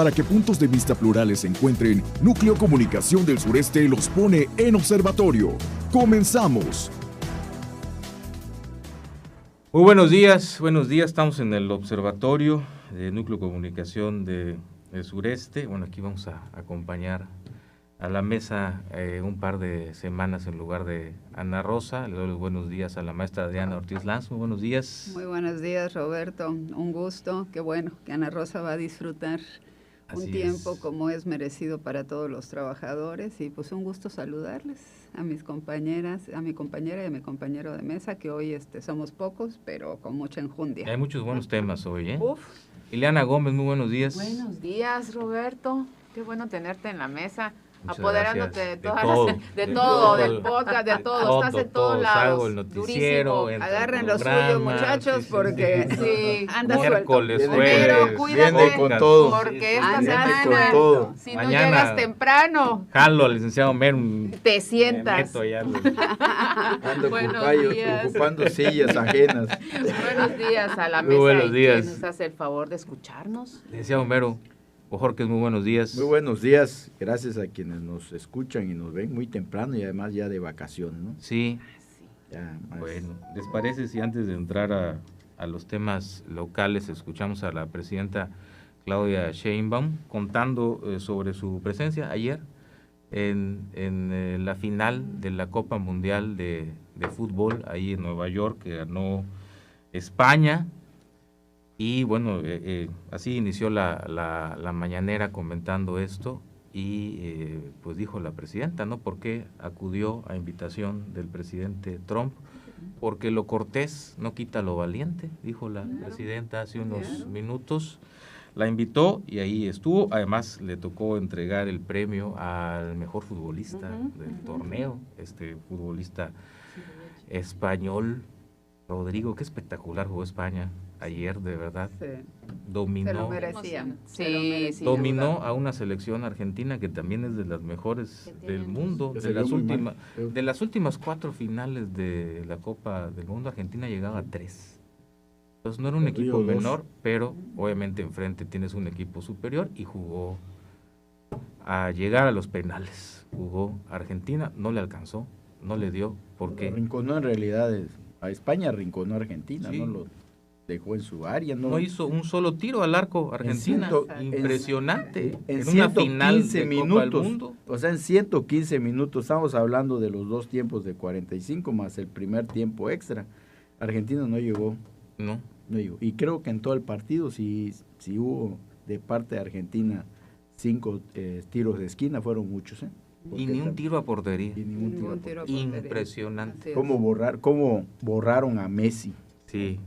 Para que puntos de vista plurales se encuentren, Núcleo Comunicación del Sureste los pone en observatorio. ¡Comenzamos! Muy buenos días, estamos en el observatorio de Núcleo Comunicación del Sureste. Bueno, aquí vamos a acompañar a la mesa un par de semanas en lugar de Ana Rosa. Le doy los buenos días a la maestra Diana Ortiz Lanz. Muy buenos días. Muy buenos días, Roberto. Un gusto. Qué bueno que Ana Rosa va a disfrutar un tiempo como es merecido para todos los trabajadores, y pues un gusto saludarles a mis compañeras, a mi compañera y a mi compañero de mesa, que hoy somos pocos, pero con mucha enjundia. Hay muchos buenos temas hoy, ¿eh? Uf. Ileana Gómez, muy buenos días. Buenos días, Roberto. Qué bueno tenerte en la mesa. Muchas Apoderándote gracias. de todo, del podcast, de todo. Estás en todos lados. Salgo el noticiero, durísimo. Agarren lo suyo, muchachos, porque sí, anda miércoles, suelto. jueves, Pero cuídate viene con todo. porque esta Anda semana, con todo. si Mañana. no llegas temprano, Jalo al licenciado Mer. te sientas. Ando Buenos días. ocupando sillas ajenas. Buenos días a la Muy mesa buenos y días. que nos hace el favor de escucharnos. Licenciado Mero, Jorge, muy buenos días. Muy buenos días, gracias a quienes nos escuchan y nos ven muy temprano y además ya de vacaciones, ¿no? Sí, Ya más. bueno, ¿les parece si antes de entrar a los temas locales escuchamos a la presidenta Claudia Sheinbaum contando sobre su presencia ayer en la final de la Copa Mundial de Fútbol ahí en Nueva York, que ganó España? Y bueno, así inició la mañanera comentando esto y pues dijo la presidenta, ¿no? ¿Por qué acudió a invitación del presidente Trump? Porque lo cortés no quita lo valiente, dijo la presidenta hace unos minutos. La invitó y ahí estuvo. Además le tocó entregar el premio al mejor futbolista del torneo, futbolista español, Rodrigo. Qué espectacular jugó España ayer, de verdad. Sí, Dominó, se lo merecían. Sí, sí. dominó a una selección argentina que también es de las mejores del mundo. Se vio muy mal. De las últimas 4 finales de la Copa del Mundo, Argentina llegaba a 3. Entonces no era un equipo Perdió 2. menor, pero obviamente enfrente tienes un equipo superior y jugó a llegar a los penales. Jugó Argentina, no le alcanzó, no le dio, porque Arrinconó en realidad a España, arrinconó a Argentina, Sí. ¿no? Lo dejó en su área, ¿no? no hizo un solo tiro al arco Argentina. Impresionante. En una final 115 de Copa del minutos, Mundo. o sea, en 115 minutos, estamos hablando de los 2 tiempos de 45 más el primer tiempo extra. Argentina no llegó. No. Y creo que en todo el partido, si hubo de parte de Argentina 5 tiros de esquina, fueron muchos, ¿eh? Y ni un tiro a portería. Y ningún tiro. Ningún tiro a portería. Impresionante. Así es. ¿Cómo borraron a Messi? Sí,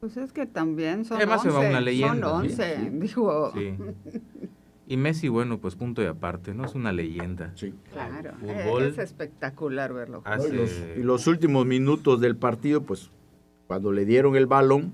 Pues es que también son Además se 11. va una leyenda, Son ¿sí? 11, digo. sí. Y Messi, bueno, pues punto y aparte, ¿no? Es una leyenda. Sí. Claro, Fútbol. es espectacular verlo. Ah, ¿No? Hace- Y los últimos minutos del partido, pues, cuando le dieron el balón,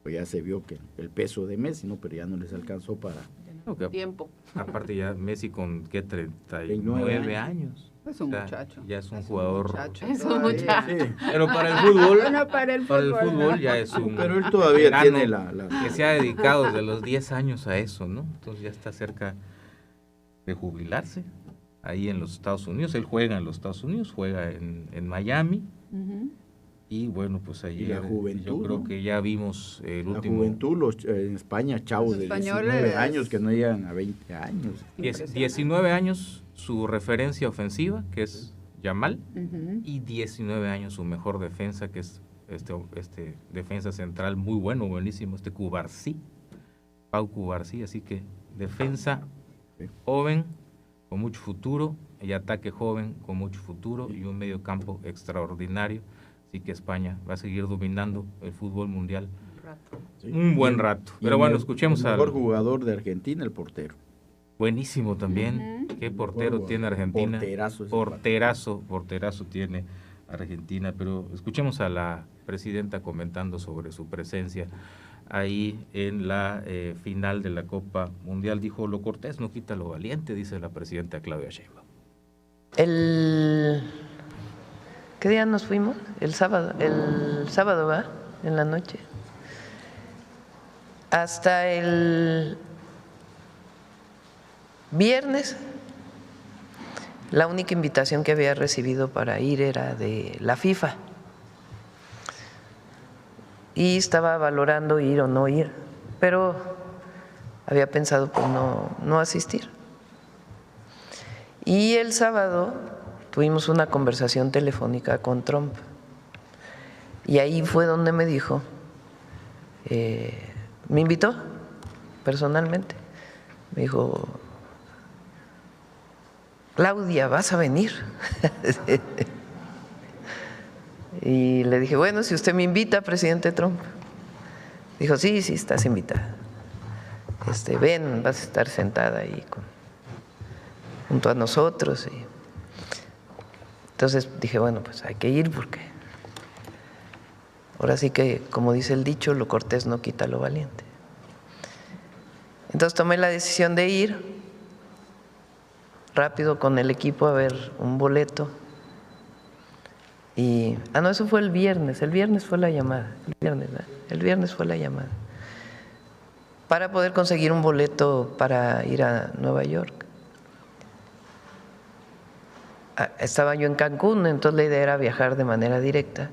pues ya se vio que el peso de Messi, ¿no? Pero ya no les alcanzó para... Creo que Tiempo. aparte ya Messi con, ¿qué? 39 39 años. Es un O sea, muchacho. ya es un jugador. muchacho Es un todavía. muchacho. Sí. Pero para el fútbol, Bueno, para el fútbol, ya es un Pero él todavía veterano tiene la... que se ha dedicado desde los 10 años a eso, ¿no? Entonces ya está cerca de jubilarse ahí en los Estados Unidos. Él juega en los Estados Unidos, juega en Miami. Ujú. Y bueno, pues ahí Y la juventud, yo creo ¿no? que ya vimos el La último juventud, en España, chavos Los de españoles 19 años que no llegan a 20 años. 19 años su referencia ofensiva, que es Yamal, Ujú. y 19 años su mejor defensa, que es este defensa central muy bueno, buenísimo, Cubarsí, Pau Cubarsí. Así que defensa Sí. joven con mucho futuro, y ataque joven con mucho futuro, y un medio campo extraordinario. Así que España va a seguir dominando el fútbol mundial Sí. un buen rato. Y Pero bueno, el escuchemos al mejor jugador de Argentina, el portero. buenísimo también. Ujú. Qué portero Mejor tiene Argentina. porterazo ese Porterazo tiene Argentina. Pero escuchemos a la presidenta comentando sobre su presencia ahí en la final de la Copa Mundial. Dijo, lo cortés no quita lo valiente, dice la presidenta Claudia Sheinbaum. ¿Qué día nos fuimos? El sábado, ¿va? En la noche. Hasta el Viernes, la única invitación que había recibido para ir era de la FIFA y estaba valorando ir o no ir, pero había pensado pues no asistir. Y el sábado tuvimos una conversación telefónica con Trump y ahí fue donde me dijo, me invitó personalmente, me dijo: Claudia, ¿vas a venir? Y le dije: bueno, si usted me invita, presidente Trump. Dijo: sí, estás invitada. Ven, vas a estar sentada ahí junto a nosotros. Y entonces dije: bueno, pues hay que ir porque ahora sí que, como dice el dicho, lo cortés no quita lo valiente. Entonces tomé la decisión de ir rápido con el equipo a ver un boleto. Y, no, eso fue el viernes fue la llamada, el viernes fue la llamada, para poder conseguir un boleto para ir a Nueva York. Estaba yo en Cancún, entonces la idea era viajar de manera directa.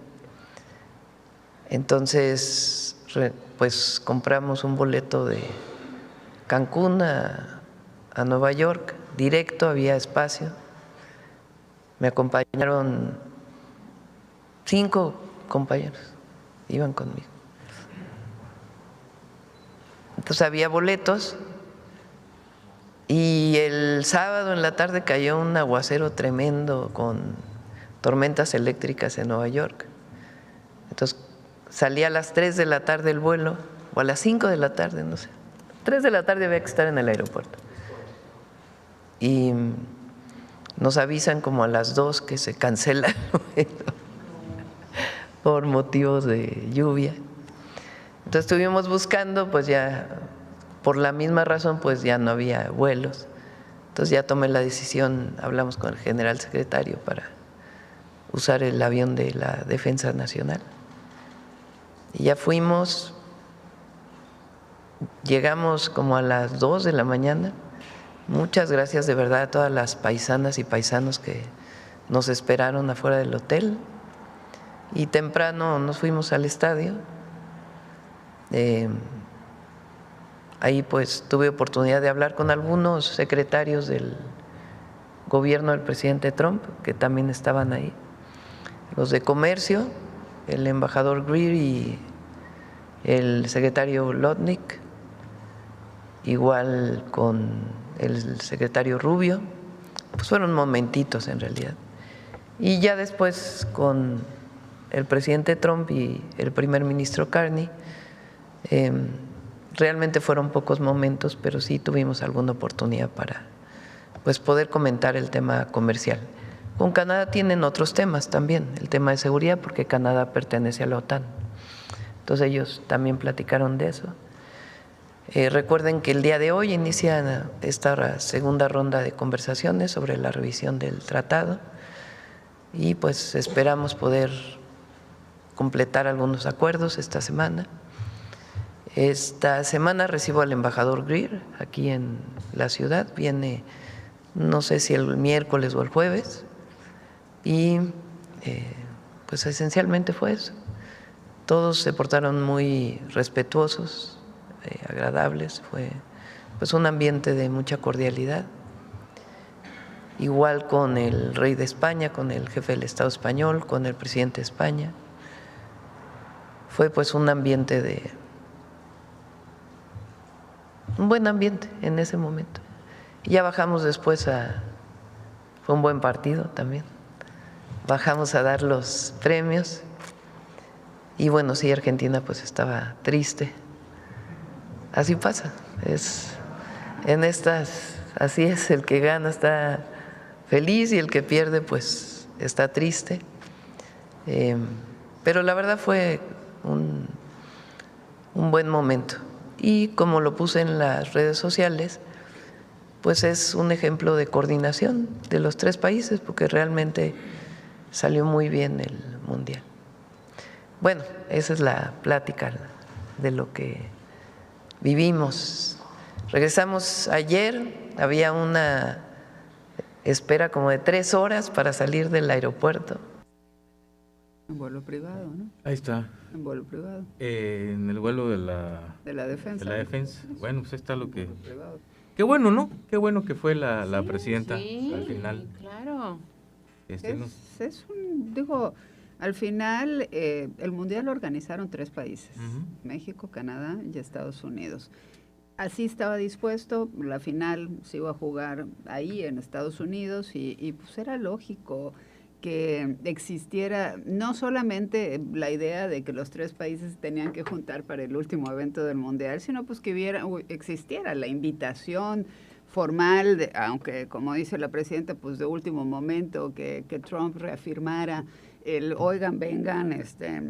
Entonces, pues compramos un boleto de Cancún a Nueva York, directo, había espacio. Me acompañaron 5 compañeros, iban conmigo. Entonces había boletos y el sábado en la tarde cayó un aguacero tremendo con tormentas eléctricas en Nueva York. Entonces salía a las 3 de la tarde el vuelo, o a las 5 de la tarde, no sé. 3 de la tarde había que estar en el aeropuerto. Y nos avisan como a las 2 que se cancela el vuelo por motivos de lluvia. Entonces estuvimos buscando, pues ya por la misma razón, pues ya no había vuelos. Entonces ya tomé la decisión, hablamos con el general secretario para usar el avión de la Defensa Nacional. Y ya fuimos, llegamos como a las 2 de la mañana. Muchas gracias de verdad a todas las paisanas y paisanos que nos esperaron afuera del hotel. Y temprano nos fuimos al estadio. Ahí pues tuve oportunidad de hablar con algunos secretarios del gobierno del presidente Trump, que también estaban ahí. Los de Comercio, el embajador Greer y el secretario Lotnick, igual con el secretario Rubio, pues fueron momentitos en realidad. Y ya después con el presidente Trump y el primer ministro Carney, realmente fueron pocos momentos, pero sí tuvimos alguna oportunidad para pues poder comentar el tema comercial. Con Canadá tienen otros temas también, el tema de seguridad, porque Canadá pertenece a la OTAN. Entonces ellos también platicaron de eso. Recuerden que el día de hoy inicia esta segunda ronda de conversaciones sobre la revisión del tratado y pues esperamos poder completar algunos acuerdos esta semana. Esta semana recibo al embajador Greer aquí en la ciudad, viene no sé si el miércoles o el jueves y pues esencialmente fue eso. Todos se portaron muy respetuosos, agradables, fue pues un ambiente de mucha cordialidad. Igual con el rey de España, con el jefe del Estado español, con el presidente de España. Fue pues un ambiente un buen ambiente en ese momento. Y ya bajamos después fue un buen partido también. Bajamos a dar los premios y bueno, sí, Argentina pues estaba triste. Así pasa, así es, el que gana está feliz y el que pierde pues está triste. Pero la verdad fue un buen momento. Y como lo puse en las redes sociales, pues es un ejemplo de coordinación de los 3 países, porque realmente salió muy bien el Mundial. Bueno, esa es la plática de lo que vivimos. Regresamos ayer, había una espera como de 3 horas para salir del aeropuerto. En vuelo privado, ¿no? Ahí está. En vuelo privado. En el vuelo de la defensa. De la defensa. Bueno, pues está lo que... Privado. Qué bueno, ¿no? Qué bueno que fue la presidenta sí, al final. Claro. Al final el Mundial lo organizaron 3 países, Uh-huh. México, Canadá y Estados Unidos. Así estaba dispuesto, la final se iba a jugar ahí en Estados Unidos y pues era lógico que existiera no solamente la idea de que los 3 países tenían que juntar para el último evento del Mundial, sino pues que existiera la invitación formal, aunque como dice la presidenta, pues de último momento, que Trump reafirmara oigan, vengan,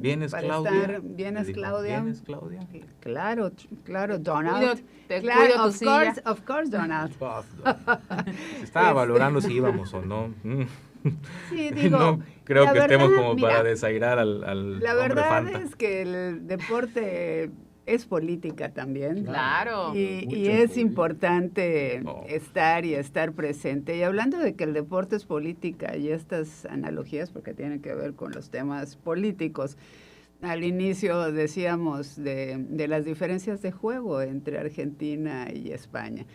¿Vienes, para Claudia? estar, ¿vienes, Claudia? ¿Vienes, Claudia? Claro, Donald. Cuido tu silla. Of course, Donald. Se estaba valorando si íbamos o no. Sí, digo, no creo que estemos como mira, para desairar al la hombre verdad Fanta. es que el deporte es política también. Claro. Y es importante estar presente. Y hablando de que el deporte es política y estas analogías, porque tienen que ver con los temas políticos, al inicio decíamos de las diferencias de juego entre Argentina y España.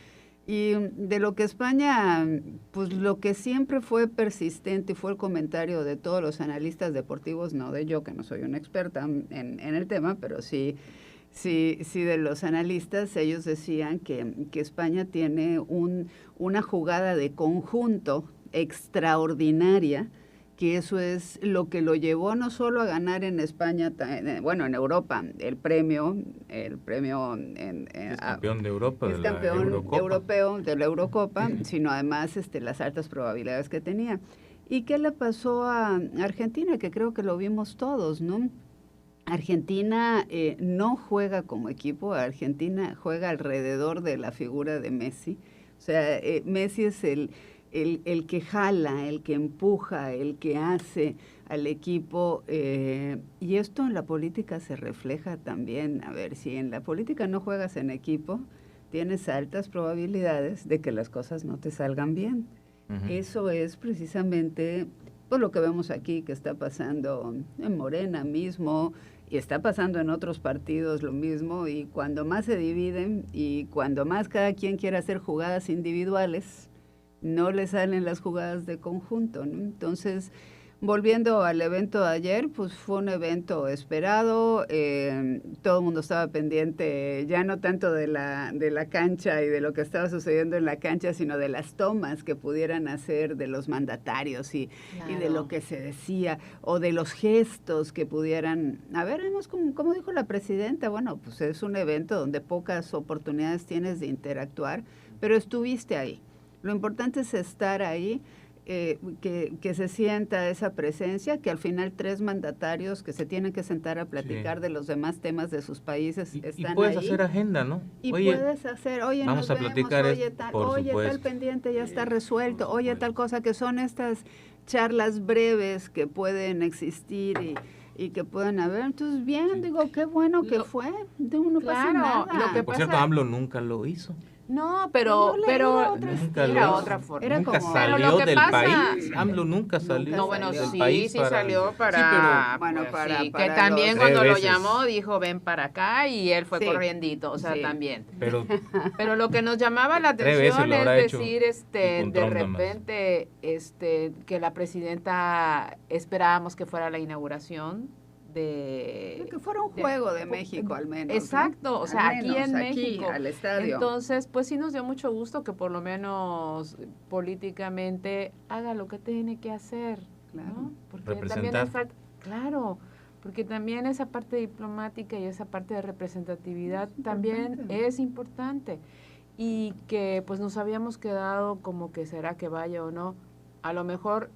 Y de lo que España, pues lo que siempre fue persistente y fue el comentario de todos los analistas deportivos, no de yo, que no soy una experta en el tema, pero sí de los analistas, ellos decían que España tiene una jugada de conjunto extraordinaria, que eso es lo que lo llevó no solo a ganar en España, bueno, en Europa, el premio es campeón de Europa, es de la campeón Eurocopa. europeo de la Eurocopa, sino además las altas probabilidades que tenía. ¿Y qué le pasó a Argentina? Que creo que lo vimos todos, ¿no? Argentina no juega como equipo, Argentina juega alrededor de la figura de Messi. O sea, Messi es el que jala, el que empuja, el que hace al equipo. Y esto en la política se refleja también. A ver, si en la política no juegas en equipo, tienes altas probabilidades de que las cosas no te salgan bien. Uh-huh. Eso es precisamente pues, lo que vemos aquí, que está pasando en Morena mismo, y está pasando en otros partidos lo mismo, y cuando más se dividen y cuando más cada quien quiere hacer jugadas individuales, no le salen las jugadas de conjunto, ¿no? Entonces, volviendo al evento de ayer, pues fue un evento esperado, todo el mundo estaba pendiente, ya no tanto de la cancha y de lo que estaba sucediendo en la cancha, sino de las tomas que pudieran hacer de los mandatarios y de lo que se decía, o de los gestos que pudieran... A ver, vemos como dijo la presidenta, bueno, pues es un evento donde pocas oportunidades tienes de interactuar, pero estuviste ahí. Lo importante es estar ahí, que se sienta esa presencia, que al final 3 mandatarios que se tienen que sentar a platicar de los demás temas de sus países están ahí. Y puedes hacer agenda, ¿no? Y puedes hacer, oye, vamos a platicar tal pendiente ya está resuelto, oye, tal cosa, que son estas charlas breves que pueden existir y que puedan haber. Entonces, bien, digo, qué bueno que fue, no pasa nada. Lo que por cierto, AMLO nunca lo hizo. No, pero era otra forma. Era nunca como, salió del país. AMLO nunca salió. No, bueno, del sí, país sí salió para... Sí, pero, bueno, para que también cuando lo veces. llamó dijo ven para acá y él fue corriendito, o sea, también. Pero lo que nos llamaba la atención es decir, de repente, que la presidenta esperábamos que fuera la inauguración que fuera un juego de México al menos. Exacto, ¿no? O sea, aquí en México. Al estadio. Entonces, pues sí nos dio mucho gusto que por lo menos políticamente haga lo que tiene que hacer, claro. ¿No? Porque representar. Claro, porque también esa parte diplomática y esa parte de representatividad también es importante. Y que pues nos habíamos quedado como que será que vaya o no. A lo mejor,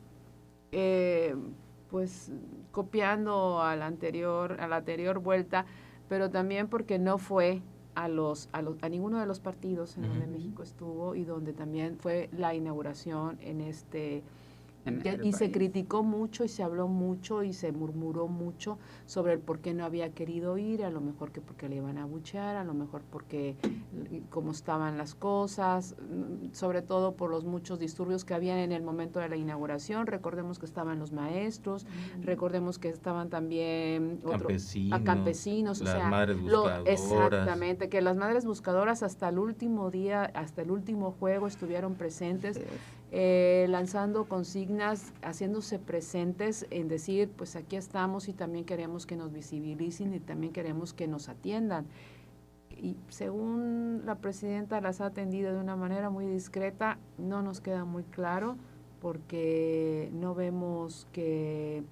pues copiando a la anterior vuelta, pero también porque no fue a ninguno de los partidos en donde México estuvo y donde también fue la inauguración en Y se criticó mucho y se habló mucho y se murmuró mucho sobre el por qué no había querido ir, a lo mejor que porque le iban a abuchear, a lo mejor porque cómo estaban las cosas, sobre todo por los muchos disturbios que habían en el momento de la inauguración. Recordemos que estaban los maestros, recordemos que estaban también campesinos, las madres buscadoras. Exactamente, que las madres buscadoras hasta el último día, hasta el último juego estuvieron presentes. Lanzando consignas, haciéndose presentes en decir, pues aquí estamos y también queremos que nos visibilicen y también queremos que nos atiendan. Y según la presidenta las ha atendido de una manera muy discreta, no nos queda muy claro porque no vemos que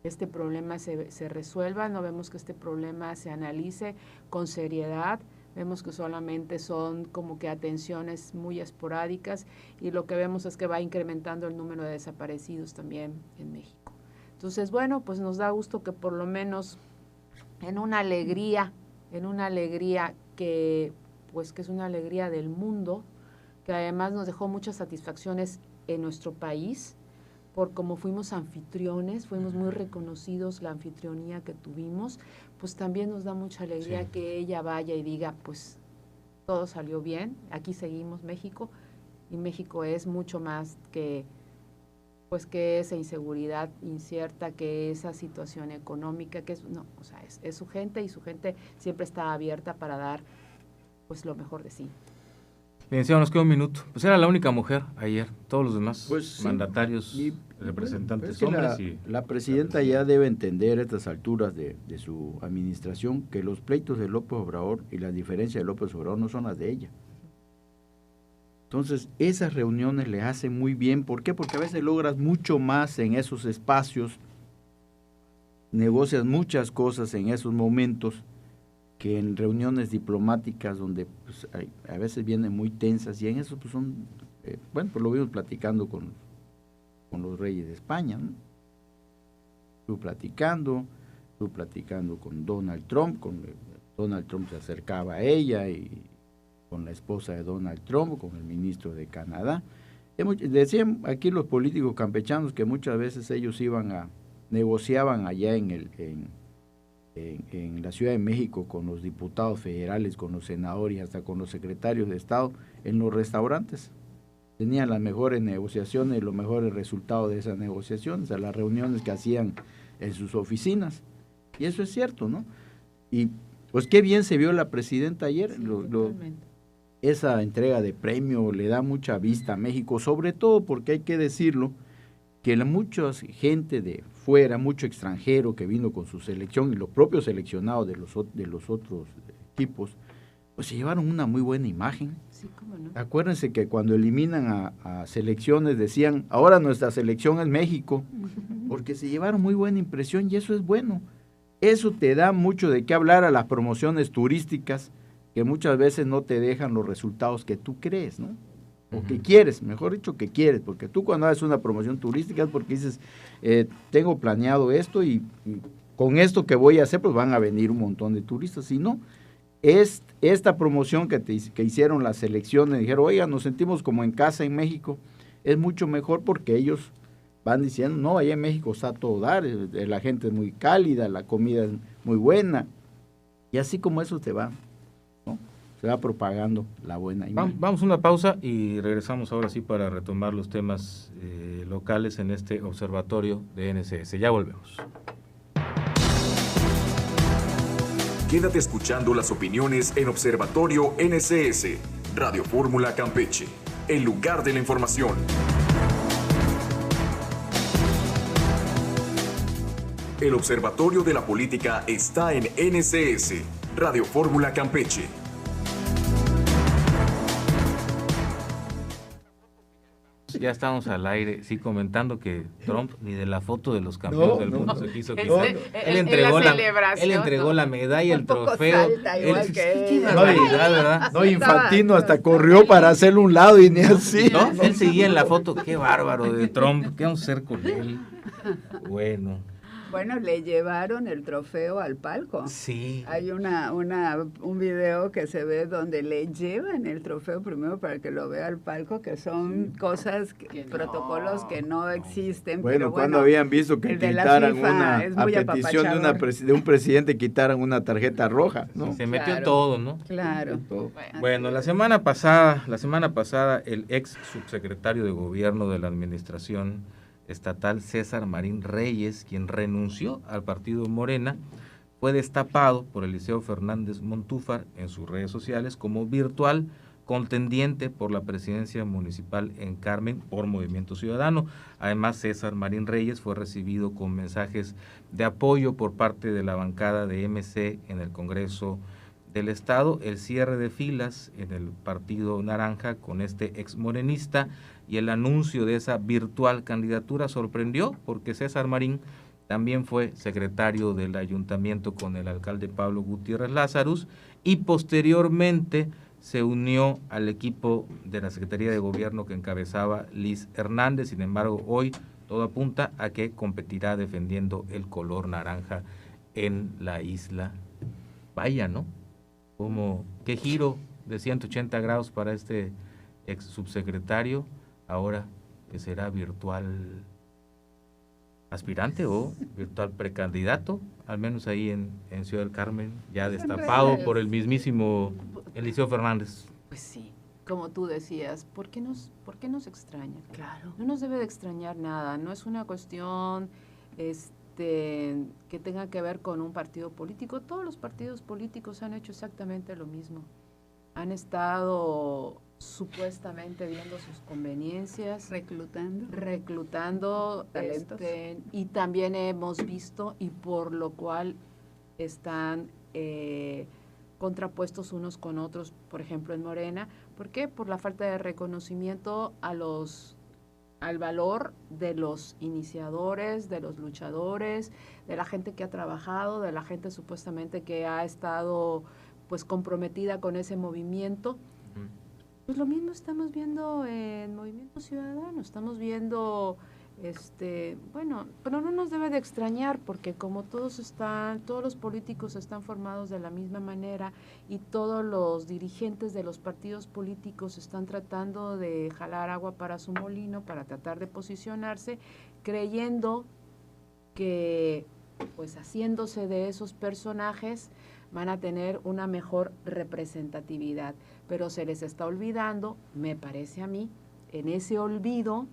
este problema se resuelva, no vemos que este problema se analice con seriedad. Vemos que solamente son como que atenciones muy esporádicas y lo que vemos es que va incrementando el número de desaparecidos también en México. Entonces, bueno, pues nos da gusto que por lo menos en una alegría que es una alegría del mundo, que además nos dejó muchas satisfacciones en nuestro país, por cómo fuimos anfitriones, fuimos muy reconocidos la anfitrionía que tuvimos, pues también nos da mucha alegría que ella vaya y diga, pues todo salió bien, aquí seguimos México, y México es mucho más que esa inseguridad incierta, que esa situación económica, es su gente, y su gente siempre está abierta para dar pues lo mejor de sí. Bien, nos queda un minuto. Pues era la única mujer ayer, todos los demás mandatarios, representantes hombres. La presidenta ya debe entender a estas alturas de su administración que los pleitos de López Obrador y las diferencias de López Obrador no son las de ella. Entonces, esas reuniones le hacen muy bien. ¿Por qué? Porque a veces logras mucho más en esos espacios, negocias muchas cosas en esos momentos, que en reuniones diplomáticas donde pues, a veces vienen muy tensas, y en eso pues son, pues lo vimos platicando con los reyes de España, ¿no? Estuvo platicando con Donald Trump, Donald Trump se acercaba a ella, y con la esposa de Donald Trump, con el ministro de Canadá. Decían aquí los políticos campechanos que muchas veces ellos negociaban allá en la Ciudad de México con los diputados federales, con los senadores y hasta con los secretarios de Estado en los restaurantes. Tenían las mejores negociaciones y los mejores resultados de esas negociaciones, a las reuniones que hacían en sus oficinas. Y eso es cierto, ¿no? Y pues qué bien se vio la presidenta ayer. Sí, esa entrega de premio le da mucha vista a México, sobre todo porque hay que decirlo, que mucha gente de fuera, mucho extranjero que vino con su selección y los propios seleccionados de los otros equipos, pues se llevaron una muy buena imagen. Sí, cómo no. Acuérdense que cuando eliminan a selecciones decían, ahora nuestra selección es México, porque se llevaron muy buena impresión y eso es bueno. Eso te da mucho de qué hablar a las promociones turísticas que muchas veces no te dejan los resultados que tú crees, ¿no? O que quieres, mejor dicho que quieres, porque tú cuando haces una promoción turística es porque dices, tengo planeado esto y con esto que voy a hacer pues van a venir un montón de turistas. Si no, esta promoción que hicieron las selecciones, dijeron, oiga, nos sentimos como en casa en México, es mucho mejor porque ellos van diciendo, no, allá en México está todo dar, la gente es muy cálida, la comida es muy buena, y así como eso te va, ¿no? Se va propagando la buena imagen. Vamos a una pausa y regresamos ahora sí para retomar los temas locales en este observatorio de NCS. Ya volvemos. Quédate escuchando las opiniones en Observatorio NCS, Radio Fórmula Campeche, el lugar de la información. El Observatorio de la Política está en NCS, Radio Fórmula Campeche. Ya estamos al aire, sí, comentando que Trump ni de la foto de los campeones del mundo se quiso quitar. Él entregó la medalla, el trofeo. Qué barbaridad, ¿verdad? No, Infantino hasta corrió para hacerle un lado y ni así. ¿No? Él seguía en la foto, qué bárbaro de Trump, ¿qué vamos a hacer con él? Bueno. Bueno, le llevaron el trofeo al palco. Sí. Hay un video que se ve donde le llevan el trofeo primero para que lo vea al palco, que son cosas, protocolos que no existen. Bueno, pero cuando habían visto que quitaran a petición de un presidente, quitaran una tarjeta roja, ¿no? Se metió todo, ¿no? Claro. Bueno, la semana pasada, el ex subsecretario de Gobierno de la Administración Estatal, César Marín Reyes, quien renunció al partido Morena, fue destapado por Eliseo Fernández Montúfar en sus redes sociales como virtual contendiente por la presidencia municipal en Carmen por Movimiento Ciudadano. Además, César Marín Reyes fue recibido con mensajes de apoyo por parte de la bancada de MC en el Congreso del Estado. El cierre de filas en el Partido Naranja con este ex morenista y el anuncio de esa virtual candidatura sorprendió, porque César Marín también fue secretario del ayuntamiento con el alcalde Pablo Gutiérrez Lázaros y posteriormente se unió al equipo de la Secretaría de Gobierno que encabezaba Liz Hernández. Sin embargo, hoy todo apunta a que competirá defendiendo el color naranja en la isla. Vaya, ¿no? ¿Qué giro de 180 grados para este ex subsecretario, ahora que será virtual aspirante o virtual precandidato, al menos ahí en Ciudad del Carmen, ya destapado por el mismísimo Eliseo Fernández. Pues sí, como tú decías, ¿por qué nos extraña? Claro. No nos debe de extrañar nada, no es una cuestión que tenga que ver con un partido político. Todos los partidos políticos han hecho exactamente lo mismo. Han estado supuestamente viendo sus conveniencias, reclutando talentos. Y también hemos visto, y por lo cual están contrapuestos unos con otros, por ejemplo en Morena. ¿Por qué? Por la falta de reconocimiento al valor de los iniciadores, de los luchadores, de la gente que ha trabajado, de la gente supuestamente que ha estado pues comprometida con ese movimiento. Pues lo mismo estamos viendo en Movimiento Ciudadano, estamos viendo, bueno, pero no nos debe de extrañar porque como todos los políticos están formados de la misma manera y todos los dirigentes de los partidos políticos están tratando de jalar agua para su molino, para tratar de posicionarse, creyendo que pues haciéndose de esos personajes van a tener una mejor representatividad, pero se les está olvidando, me parece a mí, en ese olvido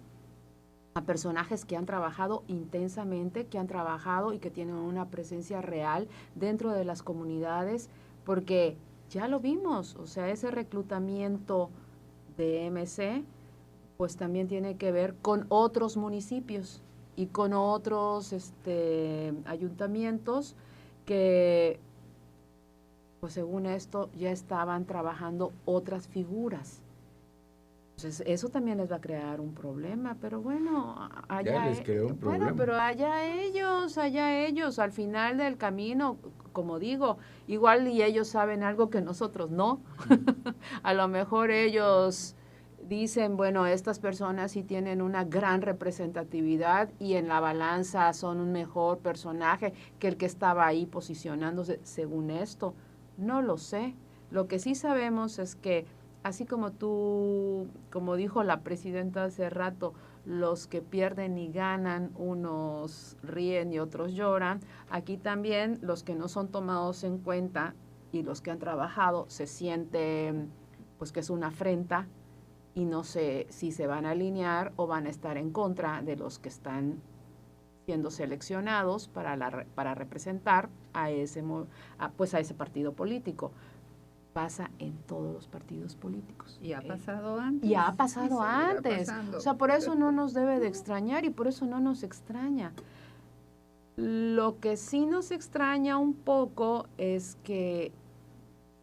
a personajes que han trabajado intensamente, que han trabajado y que tienen una presencia real dentro de las comunidades, porque ya lo vimos, o sea, ese reclutamiento de MC, pues también tiene que ver con otros municipios y con otros ayuntamientos que pues según esto ya estaban trabajando otras figuras. Entonces eso también les va a crear un problema, pero bueno, ya les creó un problema. Bueno, pero allá ellos, al final del camino, como digo, igual y ellos saben algo que nosotros no. A lo mejor ellos dicen, bueno, estas personas sí tienen una gran representatividad y en la balanza son un mejor personaje que el que estaba ahí posicionándose según esto. No lo sé. Lo que sí sabemos es que, así como dijo la presidenta hace rato, los que pierden y ganan, unos ríen y otros lloran, aquí también los que no son tomados en cuenta y los que han trabajado se sienten pues que es una afrenta y no sé si se van a alinear o van a estar en contra de los que están siendo seleccionados para representar a ese partido político. Pasa en todos los partidos políticos. Y ha pasado antes. Y ha pasado antes. O sea, por eso no nos debe de extrañar y por eso no nos extraña. Lo que sí nos extraña un poco es que,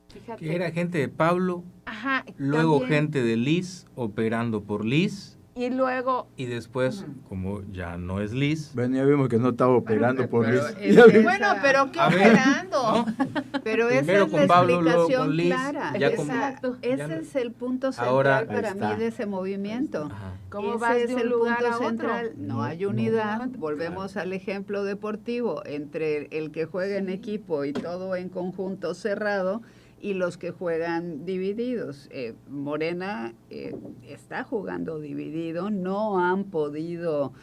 fíjate, que era gente de Pablo, ajá, luego también, gente de Liz operando por Liz Y luego... Y después, como ya no es Liz... Bueno, ya vimos que no estaba operando por Liz. Bueno, pero ¿qué operando? ¿No? Pero esa es la explicación clara. Exacto. Ese es el punto central para mí de ese movimiento. ¿Cómo vas de un lugar a otro? No hay unidad. Volvemos al ejemplo deportivo entre el que juega en equipo y todo en conjunto cerrado y los que juegan divididos. Morena está jugando dividido, no han podido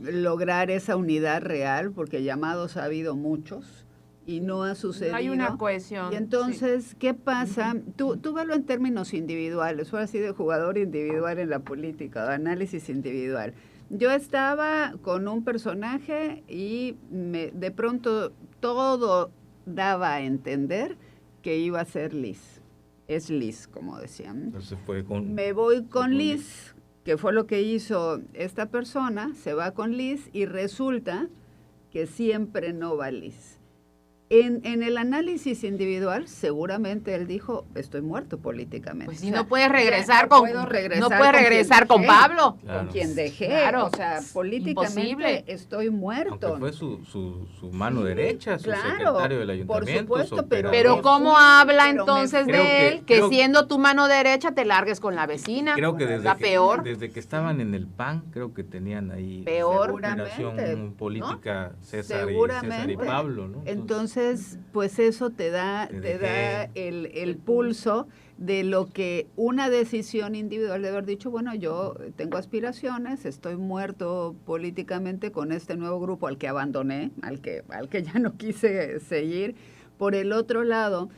lograr esa unidad real, porque llamados ha habido muchos y no ha sucedido. Hay una cohesión. Y entonces, ¿qué pasa? Tú velo en términos individuales, fue así de jugador individual en la política, de análisis individual. Yo estaba con un personaje y de pronto todo daba a entender que iba a ser Liz. Es Liz, como decían. Entonces me voy con Liz, que fue lo que hizo esta persona, se va con Liz y resulta que siempre no va Liz. En el análisis individual, seguramente él dijo, estoy muerto políticamente. Pues si no puedes regresar con Pablo. Con quien dejé. Claro. O sea, políticamente imposible. Estoy muerto. Aunque fue su mano derecha, su secretario del ayuntamiento. Por supuesto, pero ¿cómo habla entonces de él? Que siendo tu mano derecha te largues con la vecina. Creo que desde que estaban en el PAN, creo que tenían ahí peor relación política, ¿no? César y Pablo, ¿no? Entonces, pues eso te da el pulso de lo que una decisión individual de haber dicho, bueno, yo tengo aspiraciones, estoy muerto políticamente con este nuevo grupo al que abandoné, al que ya no quise seguir. Por el otro lado,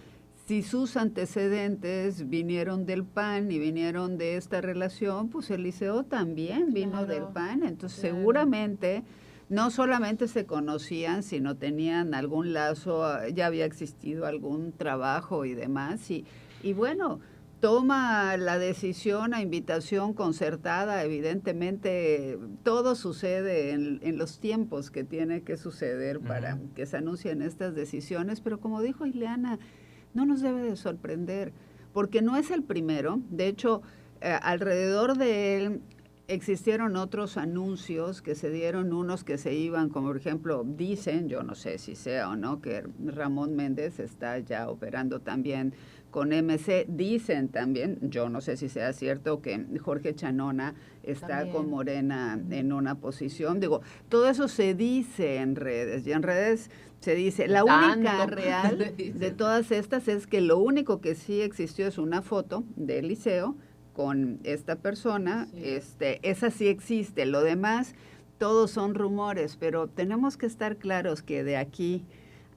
si sus antecedentes vinieron del PAN y vinieron de esta relación, pues Eliseo también vino del PAN, entonces seguramente no solamente se conocían, sino tenían algún lazo, ya había existido algún trabajo y demás. Y bueno, toma la decisión a invitación concertada, evidentemente todo sucede en los tiempos que tiene que suceder para que se anuncien estas decisiones, pero como dijo Ileana, no nos debe de sorprender, porque no es el primero. De hecho, alrededor de él existieron otros anuncios que se dieron, unos que se iban, como por ejemplo, dicen, yo no sé si sea o no, que Ramón Méndez está ya operando también con MC, dicen también, yo no sé si sea cierto, que Jorge Chanona está también con Morena en una posición. Digo, todo eso se dice en redes, y en redes se dice, la única real de todas estas es que lo único que sí existió es una foto de Eliseo con esta persona, esa sí existe, lo demás todos son rumores, pero tenemos que estar claros que de aquí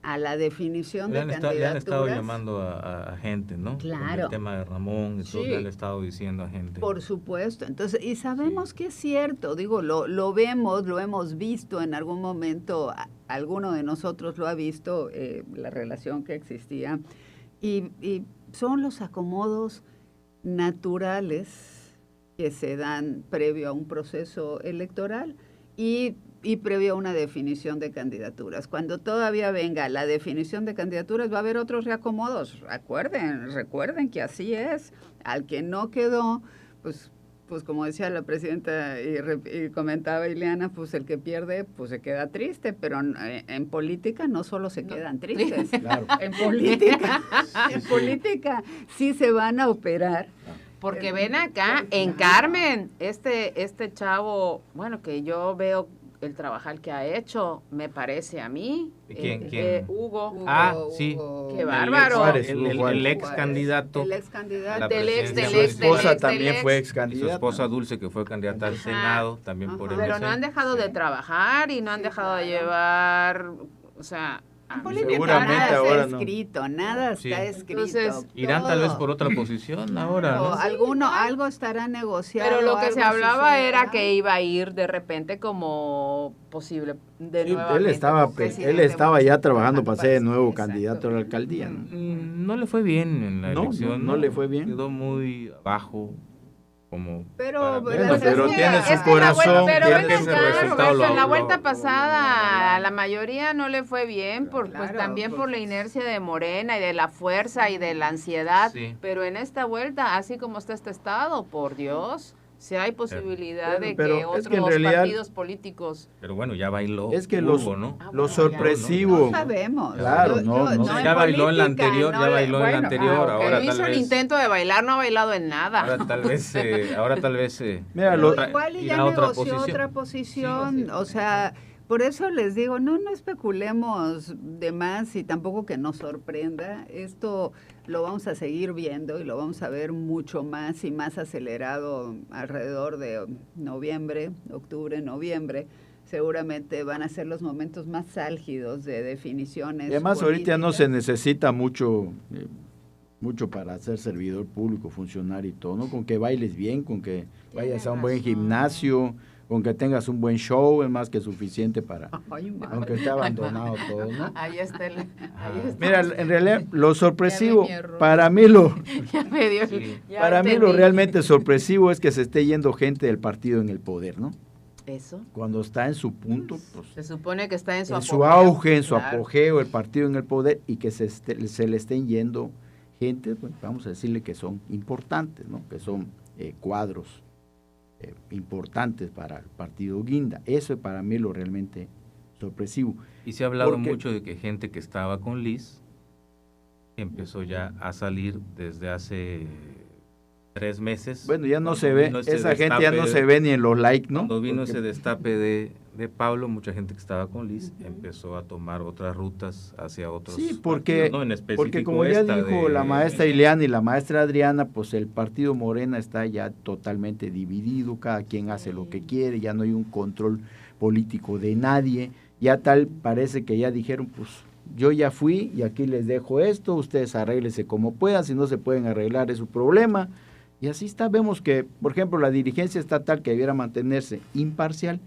a la definición de candidaturas... Le han estado llamando a gente, ¿no? Claro. Con el tema de Ramón, eso le han estado diciendo a gente. Por supuesto, entonces, y sabemos que es cierto, digo, lo vemos, lo hemos visto en algún momento, alguno de nosotros lo ha visto, la relación que existía, y son los acomodos naturales que se dan previo a un proceso electoral y previo a una definición de candidaturas. Cuando todavía venga la definición de candidaturas va a haber otros reacomodos. Recuerden que así es. Al que no quedó, pues como decía la presidenta y comentaba Ileana, pues el que pierde pues se queda triste, pero en política no solo se quedan tristes. Claro. En política sí se van a operar. Porque ven acá, en Carmen, este chavo, bueno, que yo veo el trabajar que ha hecho, me parece a mí. ¿Quién? Hugo. Sí. Qué bárbaro. El ex candidato. El ex candidato. Su esposa también fue ex candidata. Su esposa Dulce, que fue candidata al Senado, también por el Pero no han dejado de trabajar y no han dejado de llevar, o sea... Seguramente nada ahora está escrito, nada está escrito. Entonces, irán tal vez por otra posición ahora, ¿no? Algo estará negociado. Pero lo que se hablaba era que iba a ir de repente como posible de nuevo. Él estaba ya trabajando para ser de nuevo candidato a la alcaldía. No le fue bien en la elección. No le fue bien. Quedó muy bajo. Pero tiene su corazón, tiene su resultado. En la vuelta pasada a la mayoría no le fue bien, pues también por la inercia de Morena y de la fuerza y de la ansiedad, pero en esta vuelta, así como está este estado, por Dios, si hay posibilidad de que otros partidos políticos... Pero bueno, ya bailó. Es que lo sorpresivo... No sabemos. Claro, ya bailó en la anterior, ahora hizo el intento de bailar, no ha bailado en nada. Ahora tal vez... Mira, igual ya negoció otra posición, sí, o sea... Por eso les digo, no especulemos de más y tampoco que nos sorprenda. Esto lo vamos a seguir viendo y lo vamos a ver mucho más y más acelerado alrededor de octubre, noviembre. Seguramente van a ser los momentos más álgidos de definiciones. Y además políticas. Ahorita no se necesita mucho para ser servidor público, funcionario y todo, ¿no? Con que bailes bien, con que vayas a un buen gimnasio, con que tengas un buen show, es más que suficiente para, aunque esté abandonado todo, ¿no? Ahí está Mira, en realidad, lo sorpresivo, para mí lo realmente sorpresivo es que se esté yendo gente del partido en el poder, ¿no? Eso. Cuando está en su punto, pues, se supone que está en su auge, en su apogeo, el partido en el poder, y que se le estén yendo gente, pues, vamos a decirle que son importantes, ¿no? Que son cuadros importantes para el partido Guinda. Eso es para mí lo realmente sorpresivo. Y se ha hablado mucho de que gente que estaba con Liz empezó ya a salir desde hace 3 meses. Bueno, ya no se ve, esa gente ya no se ve ni en los likes, ¿no? Cuando vino ese destape de Pablo, mucha gente que estaba con Liz empezó a tomar otras rutas hacia otros partidos, ¿no? En específico, porque como ya dijo la maestra Ileana y la maestra Adriana, pues el partido Morena está ya totalmente dividido, cada quien hace lo que quiere, ya no hay un control político de nadie, ya tal parece que ya dijeron, pues yo ya fui y aquí les dejo esto, ustedes arréglense como puedan, si no se pueden arreglar es su problema. Y así está, vemos que, por ejemplo, la dirigencia estatal que debiera mantenerse imparcial,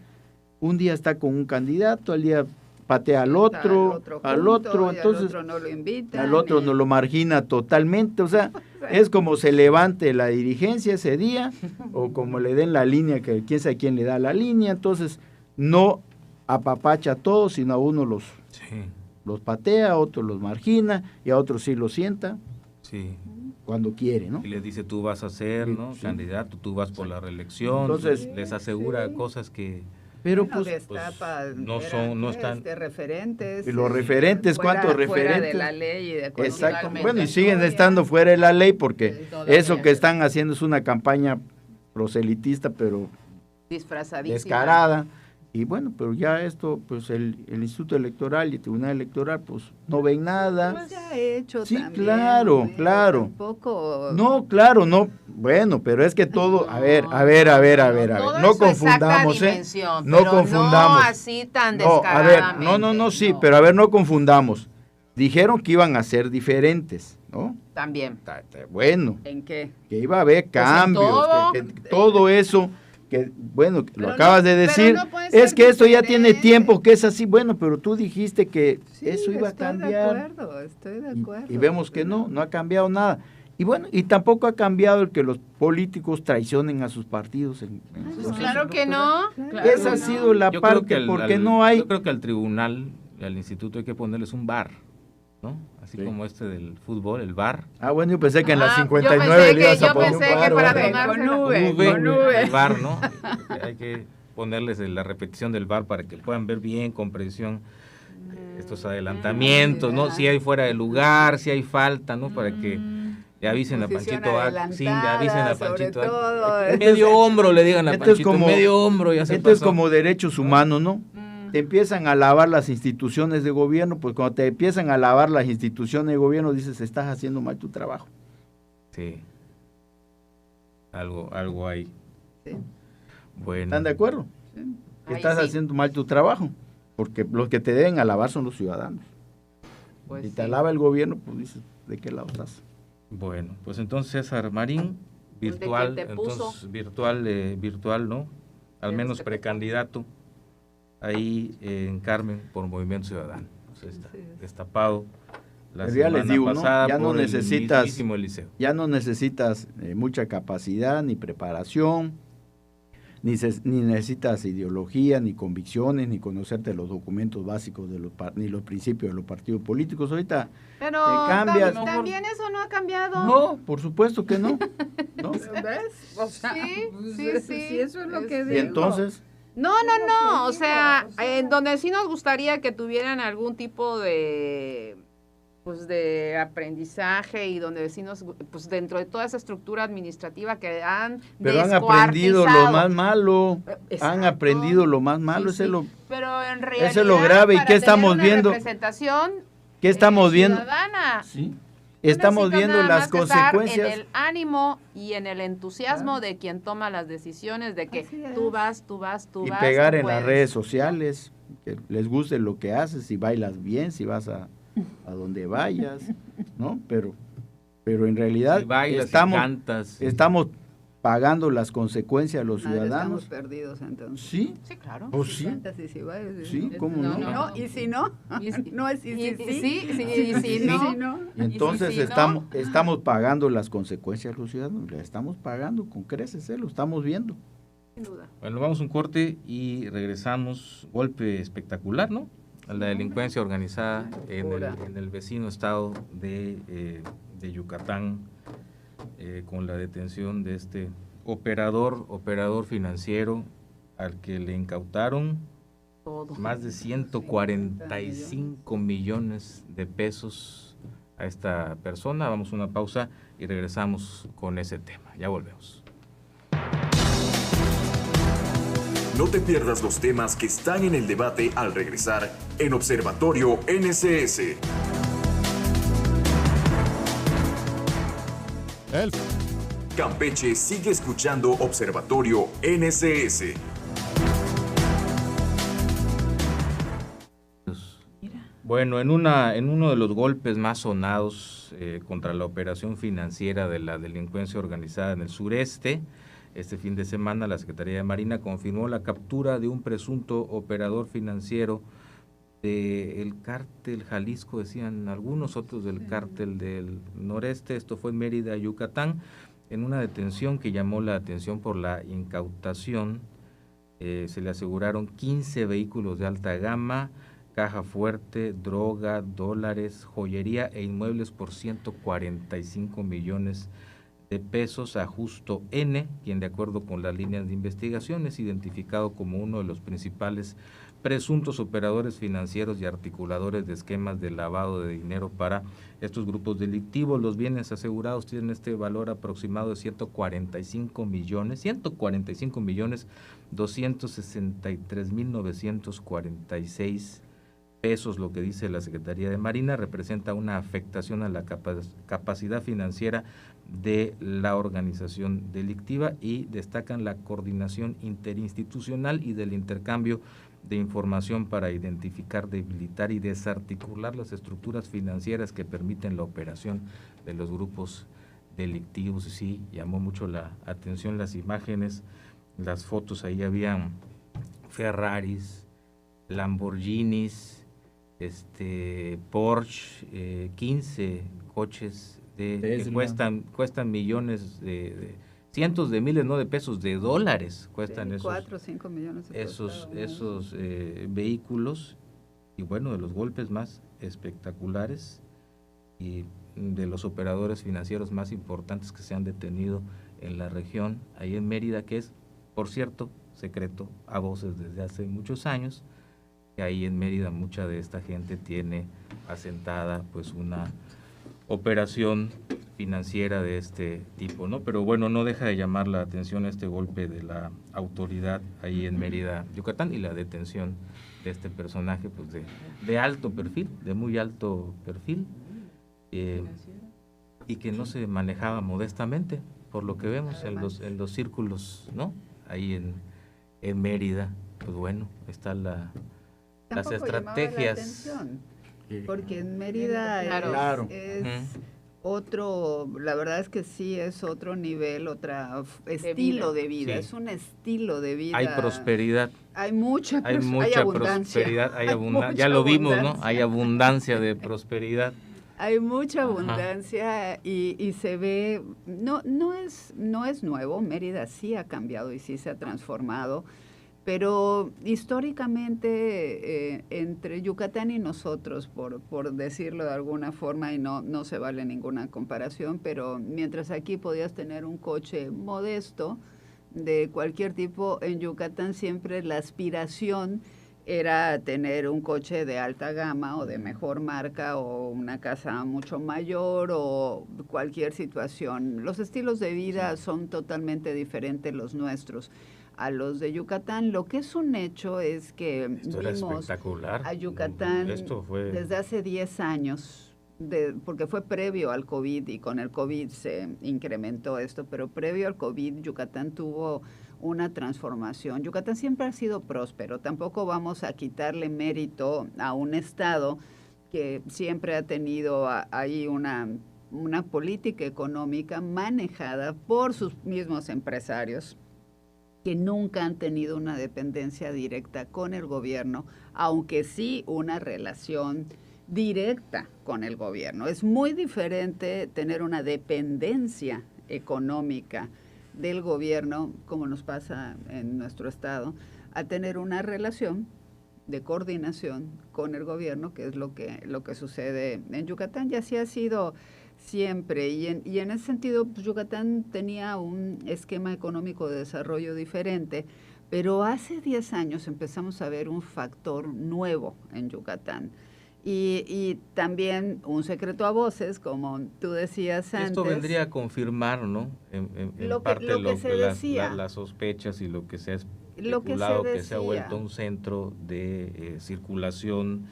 un día está con un candidato, al día patea al otro, entonces al otro no lo invita, al otro no lo margina totalmente, o sea, es como se levante la dirigencia ese día, o como le den la línea, que quién sabe quién le da la línea, entonces no apapacha a todos, sino a uno los patea, a otros los margina, y a otros sí los sienta. Sí. Cuando quiere, ¿no? Y les dice, tú vas a ser, ¿no? Candidato, tú vas por la reelección. Entonces, les asegura cosas que... Pero no están referentes. Y los referentes, ¿cuántos referentes? Fuera de la ley y de acuerdo. Exacto. Bueno, y siguen estando fuera de la ley porque eso que están haciendo es una campaña proselitista, pero disfrazadísima, descarada. Y bueno, pero ya esto, pues el Instituto Electoral y el Tribunal Electoral, pues no ven nada. Pues ya ha hecho sí, también. Claro. Tampoco... No, claro, no. Bueno, pero es que todo, a ver. No confundamos, No confundamos. No así tan descaradamente. A ver, sí, pero a ver, no confundamos. Dijeron que iban a ser diferentes, ¿no? También. Bueno. ¿En qué? Que iba a haber cambios, que todo eso... que bueno, lo acabas de decir, es que esto ya tiene tiempo que es así, bueno, pero tú dijiste que eso iba a cambiar. Estoy de acuerdo. Y vemos que no ha cambiado nada. Y bueno, y tampoco ha cambiado el que los políticos traicionen a sus partidos. Claro que no. Esa ha sido la parte, porque no hay... Yo creo que al tribunal y al instituto hay que ponerles un VAR, ¿no? Así como este del fútbol, el VAR. Bueno, yo pensé que en la 59 le ibas a poner un VAR. Que para tomar con nube. El VAR, ¿no? Hay que ponerles la repetición del VAR para que puedan ver bien, con precisión, estos adelantamientos, ¿no? Si hay fuera de lugar, si hay falta, ¿no? Para que le avisen a Panchito. Sí, le avisen a Panchito. Medio hombro, le digan a Panchito, medio hombro, ya se pasó. Esto es como derechos humanos, ¿no? Te empiezan a alabar las instituciones de gobierno, pues cuando te empiezan a alabar las instituciones de gobierno, dices, estás haciendo mal tu trabajo. Sí. Algo hay. Sí. Bueno. ¿Están de acuerdo? Sí. Que estás haciendo mal tu trabajo, porque los que te deben alabar son los ciudadanos. Pues si te alaba el gobierno, pues dices, ¿de qué lado estás? Bueno, pues entonces César Marín, virtual, virtual, ¿no? Al menos precandidato. Ahí en Carmen por Movimiento Ciudadano. Está destapado la semana les digo, pasada, ¿no? Ya no no necesitas mucha capacidad ni preparación, ni necesitas ideología, ni convicciones, ni conocerte los documentos básicos ni los principios de los partidos políticos. Ahorita pero cambias. También eso no ha cambiado. No, por supuesto que no. ¿No? ¿Ves? O sea, sí, eso es lo que digo. Y entonces... No, o sea, en donde sí nos gustaría que tuvieran algún tipo de de aprendizaje y donde sí pues dentro de toda esa estructura administrativa que han pero han aprendido lo más malo. Exacto. Han aprendido lo más malo. Sí, pero en realidad, eso es lo grave. ¿Y qué estamos viendo? ¿Qué estamos viendo? Ciudadana. Sí. Estamos viendo las consecuencias. En el ánimo y en el entusiasmo de quien toma las decisiones, de que tú vas. Y pegar en las redes sociales, que les guste lo que haces, si bailas bien, si vas a donde vayas, ¿no? Pero en realidad si bailas, estamos pagando las consecuencias a los ciudadanos. Estamos perdidos entonces. Sí, sí, claro. Pues sí. Sí, ¿cómo no? No, y si no, no es sí. Y entonces estamos pagando las consecuencias a los ciudadanos, le estamos pagando con creces, lo estamos viendo. Sin duda. Bueno, vamos a un corte y regresamos. Golpe espectacular, ¿no? La delincuencia organizada en el vecino estado de Yucatán, con la detención de este operador financiero al que le incautaron más de 145 millones de pesos a esta persona. Vamos a una pausa y regresamos con ese tema. Ya volvemos. No te pierdas los temas que están en el debate al regresar en Observatorio NSS. Campeche sigue escuchando Observatorio NSS. Bueno, en uno de los golpes más sonados contra la operación financiera de la delincuencia organizada en el sureste, este fin de semana la Secretaría de Marina confirmó la captura de un presunto operador financiero del cártel Jalisco, decían algunos, otros del cártel del noreste. Esto fue en Mérida, Yucatán, en una detención que llamó la atención por la incautación. Se le aseguraron 15 vehículos de alta gama, caja fuerte, droga, dólares, joyería e inmuebles por 145 millones de pesos a Justo N., quien de acuerdo con las líneas de investigación es identificado como uno de los principales presuntos operadores financieros y articuladores de esquemas de lavado de dinero para estos grupos delictivos. Los bienes asegurados tienen este valor aproximado de 145 millones 263.946 pesos, lo que dice la Secretaría de Marina, representa una afectación a la capacidad financiera de la organización delictiva y destacan la coordinación interinstitucional y del intercambio de información para identificar, debilitar y desarticular las estructuras financieras que permiten la operación de los grupos delictivos. Sí, llamó mucho la atención las imágenes, las fotos, ahí habían Ferraris, Lamborghinis, Porsche, 15 coches que cuestan millones de cientos de miles, no de pesos, de dólares cuestan esos 4 o 5 millones de esos vehículos. Y bueno, de los golpes más espectaculares y de los operadores financieros más importantes que se han detenido en la región, ahí en Mérida, que es, por cierto, secreto a voces desde hace muchos años, que ahí en Mérida mucha de esta gente tiene asentada pues una operación financiera de este tipo, ¿no? Pero bueno, no deja de llamar la atención este golpe de la autoridad ahí en Mérida, Yucatán, y la detención de este personaje pues de alto perfil, de muy alto perfil, y que no se manejaba modestamente, por lo que vemos en los círculos, ¿no? Ahí en Mérida, pues bueno, está las estrategias. Porque en Mérida es otro, la verdad es que sí es otro nivel, otro estilo de vida, sí. Es un estilo de vida. Hay prosperidad. Hay mucha prosperidad, ya lo vimos, ¿no? Hay abundancia de prosperidad. Hay mucha abundancia y se ve, no es nuevo, Mérida sí ha cambiado y sí se ha transformado, pero históricamente entre Yucatán y nosotros, por decirlo de alguna forma, y no se vale ninguna comparación, pero mientras aquí podías tener un coche modesto de cualquier tipo, en Yucatán siempre la aspiración era tener un coche de alta gama o de mejor marca o una casa mucho mayor o cualquier situación. Los estilos de vida son totalmente diferentes los nuestros a los de Yucatán. Lo que es un hecho es que vimos a Yucatán desde hace 10 años, porque fue previo al COVID y con el COVID se incrementó esto, pero previo al COVID Yucatán tuvo una transformación. Yucatán siempre ha sido próspero, tampoco vamos a quitarle mérito a un estado que siempre ha tenido ahí una política económica manejada por sus mismos empresarios que nunca han tenido una dependencia directa con el gobierno, aunque sí una relación directa con el gobierno. Es muy diferente tener una dependencia económica del gobierno, como nos pasa en nuestro estado, a tener una relación de coordinación con el gobierno, que es lo que sucede en Yucatán, y así ha sido siempre, y en ese sentido pues, Yucatán tenía un esquema económico de desarrollo diferente, pero hace 10 años empezamos a ver un factor nuevo en Yucatán. Y también un secreto a voces, como tú decías antes. Esto vendría a confirmar, ¿no? En parte las sospechas y lo que se ha especulado, que se ha vuelto un centro de circulación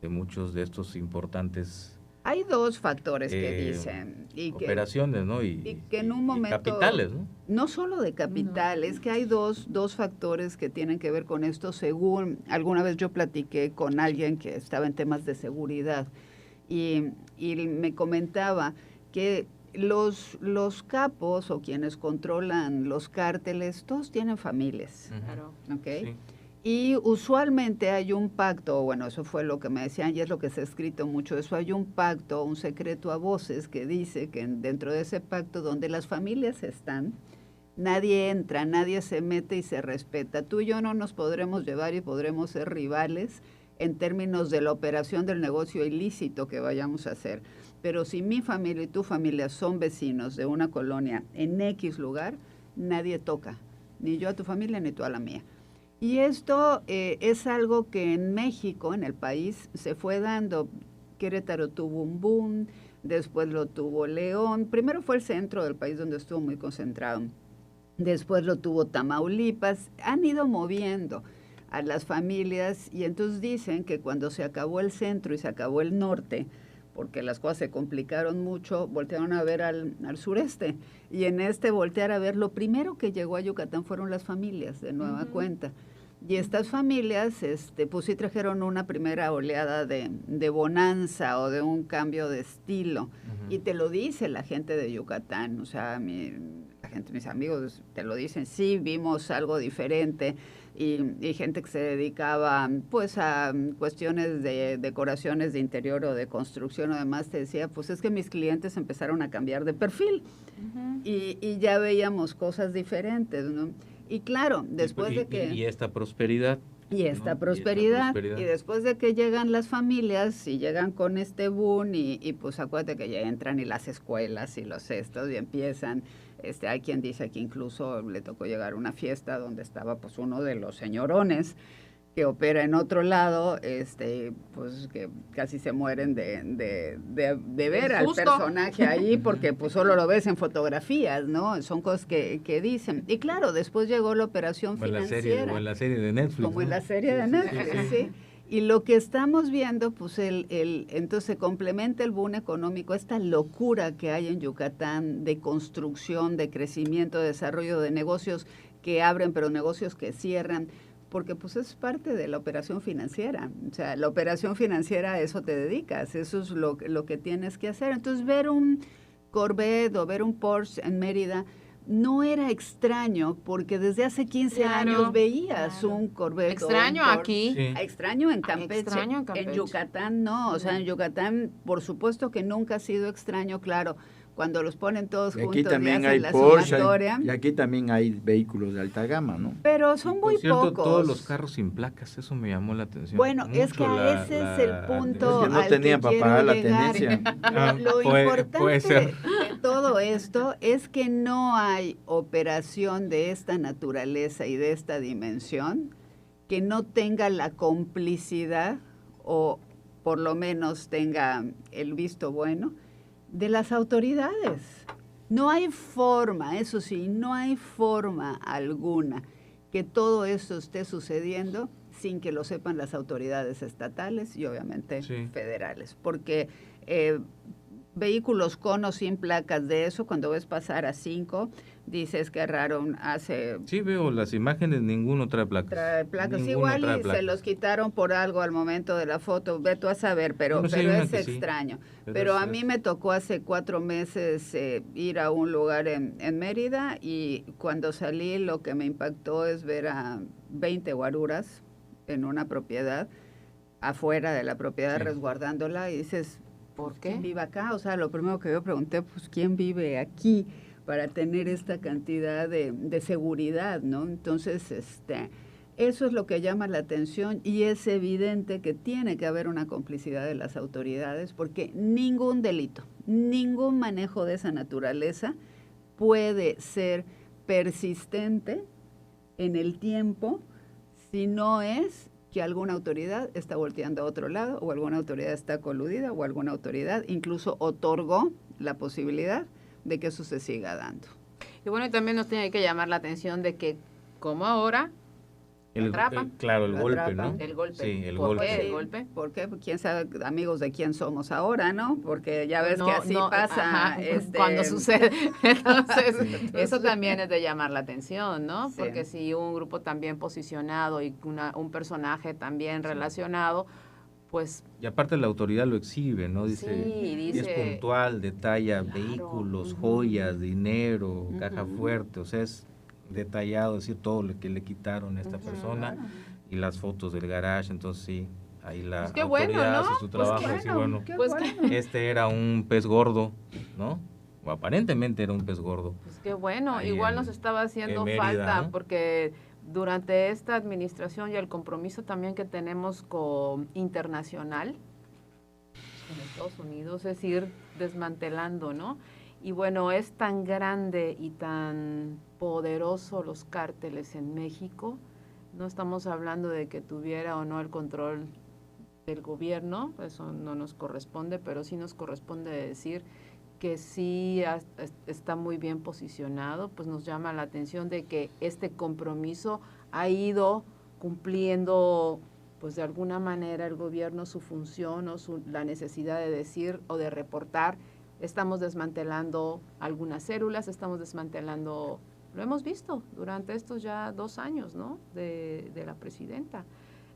de muchos de estos importantes. Hay dos factores que dicen. Operaciones, ¿no? Y que en un momento. Capitales, ¿no? No solo de capital, es que hay dos factores que tienen que ver con esto. Según alguna vez yo platiqué con alguien que estaba en temas de seguridad y me comentaba que los capos o quienes controlan los cárteles, todos tienen familias. Claro. ¿Okay? Sí. Y usualmente hay un pacto, bueno, eso fue lo que me decían y es lo que se ha escrito mucho, eso hay un pacto, un secreto a voces que dice que dentro de ese pacto donde las familias están, nadie entra, nadie se mete y se respeta. Tú y yo no nos podremos llevar y podremos ser rivales en términos de la operación del negocio ilícito que vayamos a hacer. Pero si mi familia y tu familia son vecinos de una colonia en X lugar, nadie toca, ni yo a tu familia ni tú a la mía. Y esto es algo que en México, en el país, se fue dando. Querétaro tuvo un boom, después lo tuvo León. Primero fue el centro del país donde estuvo muy concentrado. Después lo tuvo Tamaulipas. Han ido moviendo a las familias y entonces dicen que cuando se acabó el centro y se acabó el norte, porque las cosas se complicaron mucho, voltearon a ver al sureste. Y en este voltear a ver, lo primero que llegó a Yucatán fueron las familias, de nueva cuenta. Y estas familias, pues sí trajeron una primera oleada de bonanza o de un cambio de estilo. Y te lo dice la gente de Yucatán, o sea, mis amigos te lo dicen, sí, vimos algo diferente. Y gente que se dedicaba pues a cuestiones de decoraciones de interior o de construcción o demás, te decía, pues es que mis clientes empezaron a cambiar de perfil y ya veíamos cosas diferentes, ¿no? Y claro, después de que... Y esta prosperidad. Y esta prosperidad. Y después de que llegan las familias y llegan con este boom y pues acuérdate que ya entran y las escuelas y los estos y empiezan. Hay quien dice que incluso le tocó llegar a una fiesta donde estaba pues uno de los señorones que opera en otro lado, pues que casi se mueren de ver al personaje ahí porque pues solo lo ves en fotografías, ¿no? Son cosas que dicen. Y claro, después llegó la operación financiera. Como en la serie de Netflix. Como en la serie de Netflix, sí. Y lo que estamos viendo, pues entonces se complementa el boom económico, esta locura que hay en Yucatán de construcción, de crecimiento, de desarrollo de negocios que abren, pero negocios que cierran, porque pues es parte de la operación financiera. O sea, la operación financiera a eso te dedicas, eso es lo que tienes que hacer. Entonces ver un Corvette o ver un Porsche en Mérida no era extraño, porque desde hace 15 años veías un Corvette. Extraño aquí. Sí. Extraño en Campeche. Extraño en Campeche. En Yucatán no, o sea, en Yucatán por supuesto que nunca ha sido extraño, claro. Cuando los ponen todos juntos y también hay la Porsche, sumatoria. y aquí también hay vehículos de alta gama, ¿no? Pero son muy pocos. Todos los carros sin placas, eso me llamó la atención. Bueno, es que ese es el punto. Es que no tenían para pagar la tenencia. Lo puede ser. de todo esto es que no hay operación de esta naturaleza y de esta dimensión que no tenga la complicidad o por lo menos tenga el visto bueno de las autoridades. No hay forma, eso sí, no hay forma alguna que todo esto esté sucediendo sin que lo sepan las autoridades estatales y obviamente federales, porque vehículos con o sin placas de eso, cuando ves pasar a 5, dices que raro hace... Sí, veo las imágenes, ninguno trae placas. Trae placas, igual y se los quitaron por algo al momento de la foto, ve tú a saber, pero es extraño. Pero a mí me tocó hace 4 meses ir a un lugar en Mérida y cuando salí lo que me impactó es ver a 20 guaruras en una propiedad, afuera de la propiedad resguardándola y dices... ¿Por qué? ¿Quién vive acá? O sea, lo primero que yo pregunté, pues, ¿quién vive aquí para tener esta cantidad de seguridad, no? Entonces, eso es lo que llama la atención y es evidente que tiene que haber una complicidad de las autoridades porque ningún delito, ningún manejo de esa naturaleza puede ser persistente en el tiempo si no es que alguna autoridad está volteando a otro lado o alguna autoridad está coludida o alguna autoridad incluso otorgó la posibilidad de que eso se siga dando. Y bueno, y también nos tiene que llamar la atención de que como ahora claro, el golpe, ¿no? El golpe. Sí, el ¿Por golpe. qué el golpe? ¿Por qué? ¿Quién sabe, amigos, de quién somos ahora, no? Porque ya ves que así pasa. Cuando sucede. Entonces, eso también es de llamar la atención, ¿no? Sí. Porque si un grupo también posicionado y un personaje también relacionado, pues... Y aparte la autoridad lo exhibe, ¿no? Dice, es puntual, detalla vehículos, joyas, dinero, caja fuerte, o sea, es detallado, decir todo lo que le quitaron a esta persona y las fotos del garage, entonces sí, ahí la autoridad hace su trabajo, este era un pez gordo, ¿no? O aparentemente era un pez gordo. Pues qué bueno, igual nos estaba haciendo falta, ¿no? Porque durante esta administración y el compromiso también que tenemos con internacional, con Estados Unidos, es ir desmantelando, ¿no? Y bueno, es tan grande y tan poderoso los cárteles en México, no estamos hablando de que tuviera o no el control del gobierno, eso no nos corresponde, pero sí nos corresponde decir que sí está muy bien posicionado, pues nos llama la atención de que este compromiso ha ido cumpliendo, pues de alguna manera el gobierno su función o la necesidad de decir o de reportar. Estamos desmantelando algunas células, estamos desmantelando, lo hemos visto durante estos ya 2 años, ¿no? De la presidenta.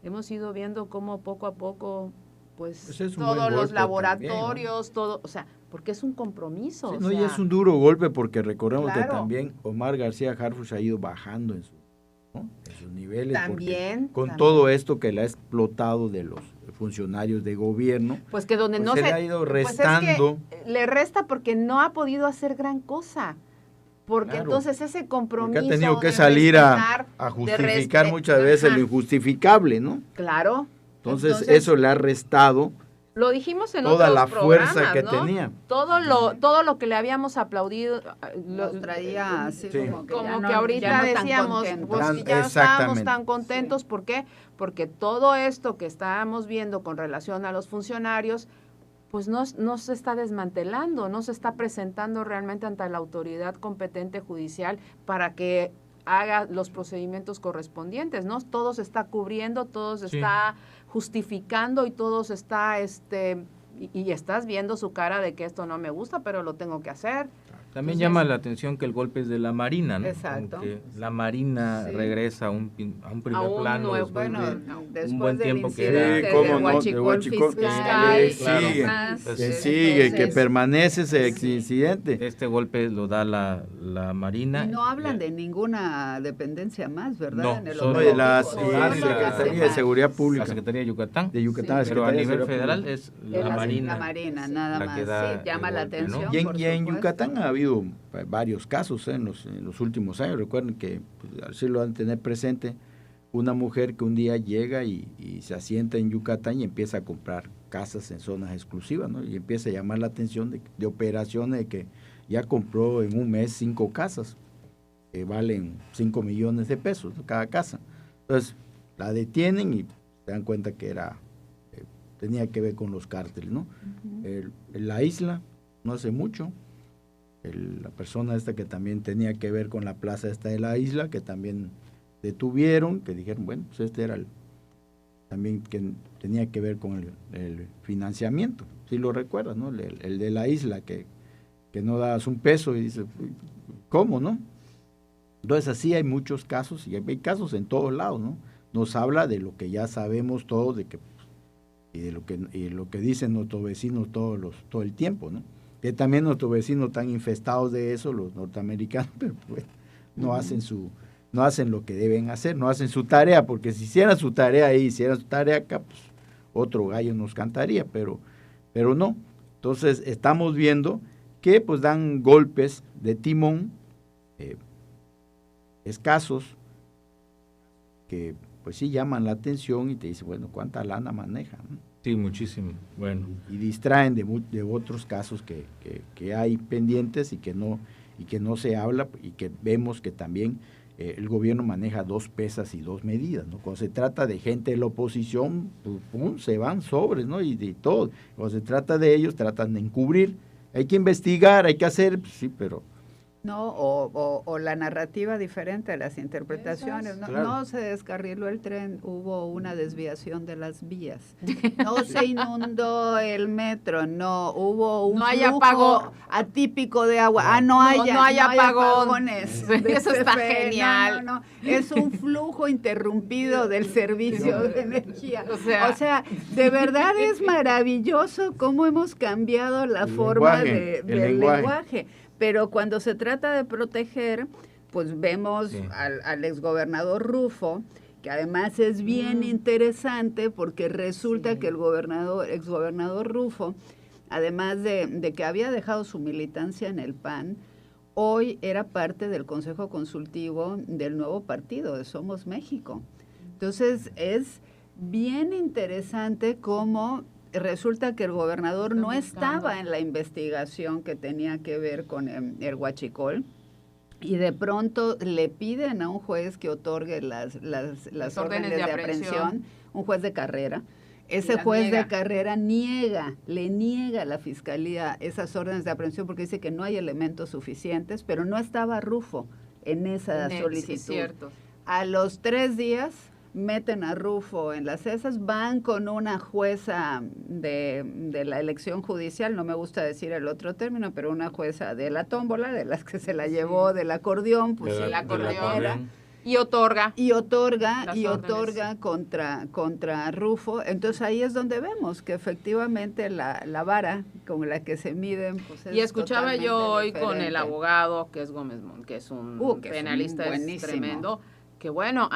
Hemos ido viendo cómo poco a poco, pues todos los laboratorios, también, ¿no? Todo, o sea, porque es un compromiso. Sí, y es un duro golpe porque recordemos que también Omar García Harfuch ha ido bajando en sus niveles. También. Con todo esto que le ha explotado de los funcionarios de gobierno. Pues que donde no se le ha ido restando. Pues es que le resta porque no ha podido hacer gran cosa. Porque entonces ese compromiso. Porque ha tenido que salir a justificar muchas veces lo injustificable, ¿no? Claro. Entonces eso le ha restado. Lo dijimos en toda otros la fuerza que ¿no? tenía. Todo lo que le habíamos aplaudido lo traía así como que ahorita decíamos, pues ya estábamos tan contentos. ¿Por qué? Porque todo esto que estábamos viendo con relación a los funcionarios, pues no se está desmantelando, no se está presentando realmente ante la autoridad competente judicial para que haga los procedimientos correspondientes, ¿no? Todo se está cubriendo, todo se está justificando y todo se está, y estás viendo su cara de que esto no me gusta, pero lo tengo que hacer. También llama la atención que el golpe es de la Marina, ¿no? Exacto. Que la Marina regresa a un primer plano después de un buen tiempo que era... de Huachicol fiscal, sigue, que permanece ese incidente. Este golpe lo da la Marina. Y no hablan de ninguna dependencia más, ¿verdad? No, en el solo de la Secretaría de Seguridad Pública. La Secretaría de Yucatán. De Yucatán, pero a nivel federal es la Marina. La Marina, nada más. Sí, llama la atención. ¿No? Y en Yucatán ha habido varios casos en los últimos años. Recuerden que, pues, así lo han de tener presente, una mujer que un día llega y se asienta en Yucatán y empieza a comprar casas en zonas exclusivas, ¿no? Y empieza a llamar la atención de operaciones de que ya compró en un mes 5 casas que valen 5 millones de pesos, ¿no? Cada casa. Entonces la detienen y se dan cuenta que tenía que ver con los cárteles, ¿no? En la isla, no hace mucho, la persona esta que también tenía que ver con la plaza esta de la isla, que también detuvieron, que dijeron, bueno, pues este era también que tenía que ver con el financiamiento, si lo recuerdas, ¿no? El de la isla, que no das un peso y dices, ¿cómo, no? Entonces así hay muchos casos, y hay casos en todos lados, ¿no? Nos habla de lo que ya sabemos todos, y de lo que dicen nuestros vecinos todo el tiempo, ¿no? Que también nuestros vecinos están infestados de eso, los norteamericanos, pero pues no hacen lo que deben hacer, no hacen su tarea, porque si hicieran su tarea ahí, hicieran su tarea acá, pues otro gallo nos cantaría, pero no. Entonces estamos viendo que pues dan golpes de timón escasos, que pues sí llaman la atención y te dicen, bueno, ¿cuánta lana manejan, ¿no? Sí, muchísimo. Bueno. Y distraen de otros casos que hay pendientes y que no se habla, y que vemos que también el gobierno maneja 2 pesas y 2 medidas, ¿no? Cuando se trata de gente de la oposición, pues, pum, se van sobres, ¿no? Y de todo. Cuando se trata de ellos, tratan de encubrir. Hay que investigar, hay que hacer, pues, sí, pero... No, o la narrativa diferente, las interpretaciones. No se descarriló el tren, hubo una desviación de las vías. No se inundó el metro, no hubo un flujo atípico de agua. No hay apagones. Eso está genial. No. Es un flujo interrumpido del servicio de energía. O sea, de verdad es maravilloso cómo hemos cambiado la forma del lenguaje. Pero cuando se trata de proteger, pues vemos al exgobernador Rufo, que además es bien interesante porque resulta que el exgobernador Rufo, además de que había dejado su militancia en el PAN, hoy era parte del Consejo Consultivo del nuevo partido, de Somos México. Entonces es bien interesante cómo... Resulta que el gobernador no estaba en la investigación que tenía que ver con el huachicol, y de pronto le piden a un juez que otorgue las órdenes de aprehensión, un juez de carrera. Ese juez de carrera le niega a la fiscalía esas órdenes de aprehensión porque dice que no hay elementos suficientes, pero no estaba Rufo en esa solicitud. Sí, cierto. A los 3 días... meten a Rufo en las esas, van con una jueza de la elección judicial, no me gusta decir el otro término, pero una jueza de la tómbola, de las que se la llevó del acordeón, pues el acordeón. Y otorga contra Rufo. Entonces ahí es donde vemos que efectivamente la vara con la que se miden, pues es. Y escuchaba yo hoy diferente. Con el abogado que es Gómez Mont, que es un penalista, es tremendo. Que bueno,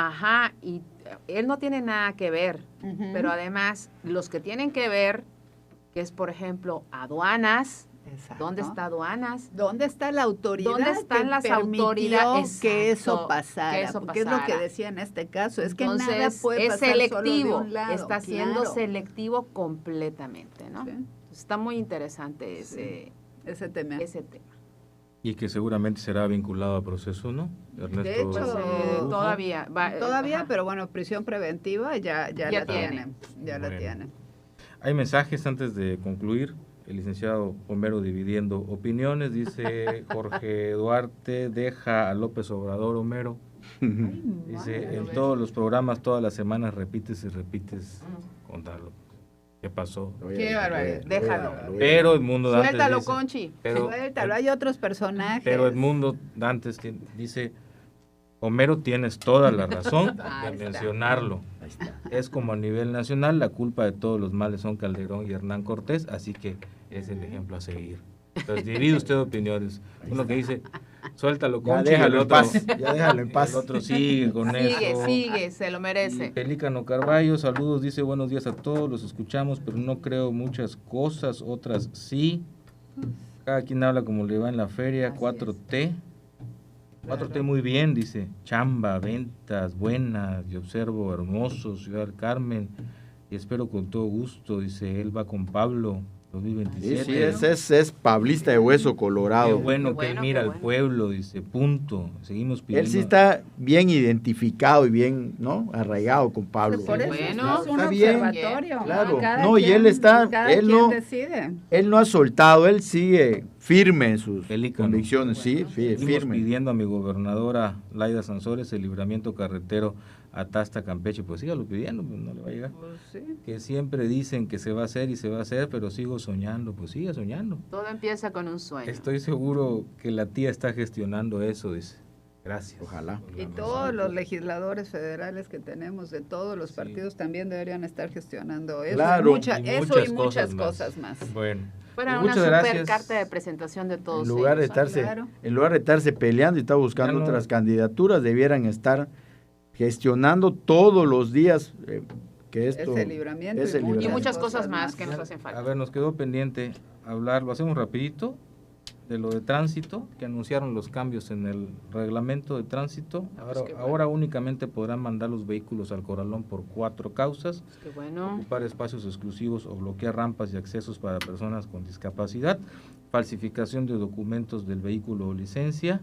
y él no tiene nada que ver, pero además los que tienen que ver, que es por ejemplo aduanas. Exacto. ¿Dónde está aduanas? ¿Dónde está la autoridad? ¿Dónde están las autoridades que eso pasara? Porque es lo que decía en este caso, es entonces, que nada puede pasar selectivo, solo de un lado. Está siendo selectivo completamente, ¿no? Sí. Está muy interesante ese tema. Y que seguramente será vinculado a proceso, ¿no? Ernesto, de hecho, todavía, pero bueno, prisión preventiva ya la tienen. La tienen. Hay mensajes antes de concluir. El licenciado Homero dividiendo opiniones, dice Jorge Duarte, deja a López Obrador, Homero. Dice, en todos los programas, todas las semanas repites contarlo. ¿Qué pasó? Qué barbaridad, déjalo. Pero Edmundo Dantes suéltalo, dice, Conchi. Suéltalo, hay otros personajes. Pero Edmundo Dantes dice, Homero, tienes toda la razón de mencionarlo. Ahí está. Es como a nivel nacional, la culpa de todos los males son Calderón y Hernán Cortés, así que es el ejemplo a seguir. Entonces divide usted opiniones. Uno que dice, suéltalo, Conchi, ya déjalo en paz. El otro sigue con eso. Sigue, se lo merece. Y Pelícano Carballo, saludos, dice buenos días a todos, los escuchamos, pero no creo muchas cosas, otras sí. Cada quien habla como le va en la feria. Así 4T. 4T muy bien, dice. Chamba, ventas, buenas, y observo hermoso, Ciudad del Carmen, y espero con todo gusto, dice, él va con Pablo. 2027. Sí, es pablista de hueso colorado. Qué bueno que él mira al pueblo, dice, punto. Seguimos pidiendo. Él sí está bien identificado y bien, ¿no? Arraigado con Pablo. Por eso bueno, es un está bien, observatorio. claro. Y él decide. Él no ha soltado, él sigue firme en sus convicciones, sí, firme. Pidiendo a mi gobernadora Laida Sansores el libramiento carretero Atasta Campeche, pues sígalo pidiendo, pues no le va a llegar. Pues sí. Que siempre dicen que se va a hacer y se va a hacer, pero sigo soñando, pues siga soñando. Todo empieza con un sueño. Estoy seguro que la tía está gestionando eso, dice. Gracias. Ojalá. Y todos los legisladores federales que tenemos de todos los partidos también deberían estar gestionando eso. Claro. Y muchas cosas más. Bueno. Fuera Muchas una gracias. super carta de presentación de todos En lugar de estarse peleando y estar buscando otras candidaturas, debieran estar gestionando todos los días que esto ese libramiento y muchas cosas más que nos hacen falta. A ver, nos quedó pendiente hablar, lo hacemos rapidito, de lo de tránsito, que anunciaron los cambios en el reglamento de tránsito. Ahora únicamente podrán mandar los vehículos al corralón por 4 causas. Qué bueno. Ocupar espacios exclusivos o bloquear rampas y accesos para personas con discapacidad, falsificación de documentos del vehículo o licencia,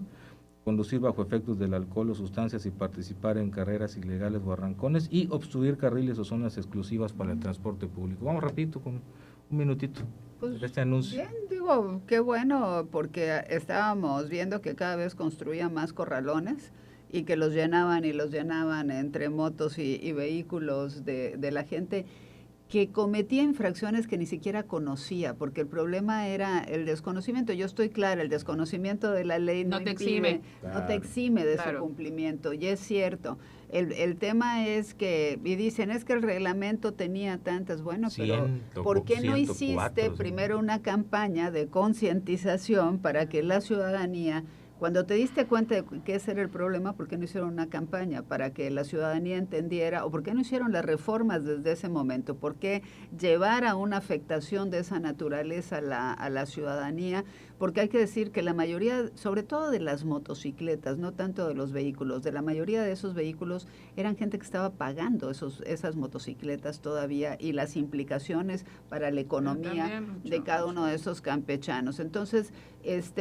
conducir bajo efectos del alcohol o sustancias y participar en carreras ilegales o arrancones, y obstruir carriles o zonas exclusivas para el transporte público. Vamos rapidito con un minutito de este anuncio. Bien, digo, qué bueno, porque estábamos viendo que cada vez construían más corralones y que los llenaban entre motos y vehículos de la gente que cometía infracciones que ni siquiera conocía, porque el problema era el desconocimiento. Yo estoy clara, el desconocimiento de la ley no te exime de su cumplimiento, y es cierto. El tema es que, y dicen, es que el reglamento tenía tantas, bueno, pero ¿por qué no hiciste primero una campaña de concientización para que la ciudadanía, cuando te diste cuenta de que ese era el problema, ¿por qué no hicieron una campaña para que la ciudadanía entendiera? ¿O por qué no hicieron las reformas desde ese momento? ¿Por qué llevar a una afectación de esa naturaleza a la ciudadanía? Porque hay que decir que la mayoría, sobre todo de las motocicletas, no tanto de los vehículos, de la mayoría de esos vehículos eran gente que estaba pagando esas motocicletas todavía, y las implicaciones para la economía de cada uno de esos campechanos. Entonces,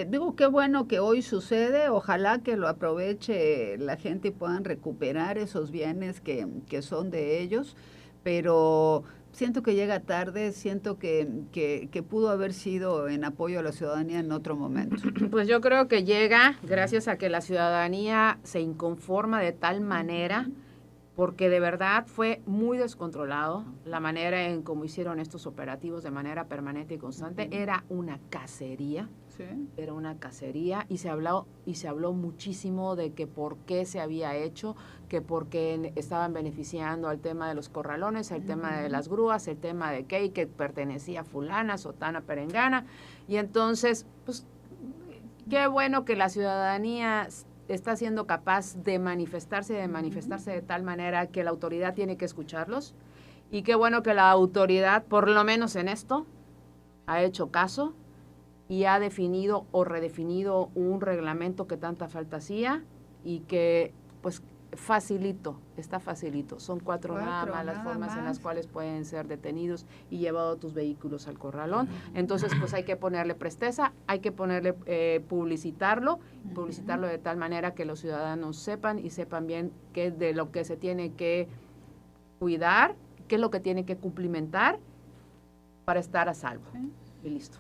digo, qué bueno que hoy sucede, ojalá que lo aproveche la gente y puedan recuperar esos bienes que son de ellos, pero siento que llega tarde, siento que pudo haber sido en apoyo a la ciudadanía en otro momento. Pues yo creo que llega gracias a que la ciudadanía se inconforma de tal manera, porque de verdad fue muy descontrolado la manera en cómo hicieron estos operativos de manera permanente y constante. Era una cacería. Sí. Era una cacería, y se habló muchísimo de que por qué se había hecho, que porque estaban beneficiando al tema de los corralones, al tema de las grúas, el tema de que pertenecía a fulana, sotana, perengana, y entonces, pues, qué bueno que la ciudadanía está siendo capaz de manifestarse de tal manera que la autoridad tiene que escucharlos, y qué bueno que la autoridad, por lo menos en esto, ha hecho caso y ha definido o redefinido un reglamento que tanta falta hacía, y que pues está facilito. Son 4 nada más las formas en las cuales pueden ser detenidos y llevado tus vehículos al corralón. Entonces, pues hay que ponerle presteza, hay que ponerle publicitarlo de tal manera que los ciudadanos sepan bien qué de lo que se tiene que cuidar, qué es lo que tiene que cumplimentar para estar a salvo. Y listo.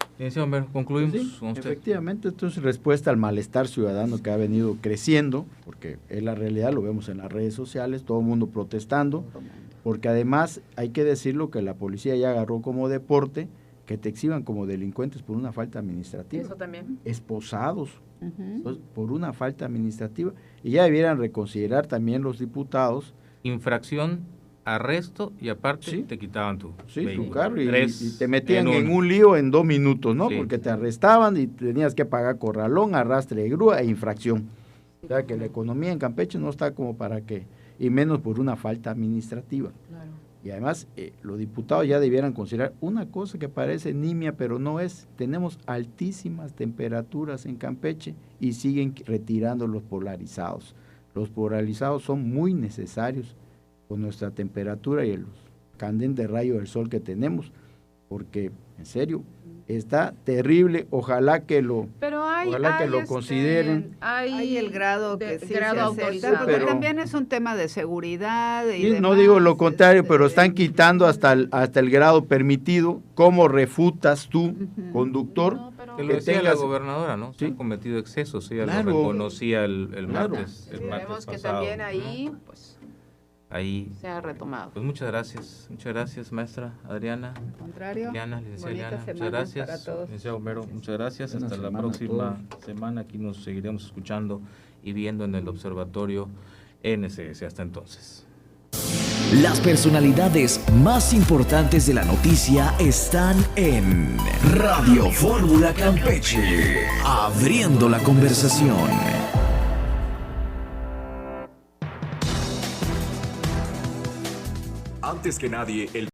Concluimos. Sí, efectivamente, esto es respuesta al malestar ciudadano que ha venido creciendo, porque es la realidad, lo vemos en las redes sociales, todo el mundo protestando, porque además hay que decirlo que la policía ya agarró como deporte que te exhiban como delincuentes por una falta administrativa. Eso también. Esposados, entonces, por una falta administrativa. Y ya debieran reconsiderar también los diputados. Infracción, arresto y aparte te quitaban tu carro y te metían en un lío en 2 minutos, ¿no? Sí. Porque te arrestaban y tenías que pagar corralón, arrastre de grúa e infracción. O sea que la economía en Campeche no está como para que, y menos por una falta administrativa. Claro. Y además los diputados ya debieran considerar una cosa que parece nimia, pero no es. Tenemos altísimas temperaturas en Campeche y siguen retirando los polarizados. Los polarizados son muy necesarios con nuestra temperatura y los candentes rayos del sol que tenemos, porque en serio está terrible. Ojalá que lo consideren. Hay el grado que sí grado se acepta, porque pero también es un tema de seguridad y sí, demás, no digo lo contrario, pero están quitando hasta el grado permitido. ¿Cómo refutas tú, conductor? No, pero que lo decía la gobernadora, ¿no? Se han cometido excesos, ella lo reconocía el martes. El martes esperemos que pasado, también ahí, pues, ahí se ha retomado. Pues muchas gracias, maestra Adriana. Al contrario, Licenciada Liana, muchas para gracias. todos. Licenciado Homero, muchas gracias. Buena Hasta la semana próxima semana. Aquí nos seguiremos escuchando y viendo en el Observatorio NSS. Hasta entonces. Las personalidades más importantes de la noticia están en Radio Fórmula Campeche, abriendo la conversación. Antes que nadie, el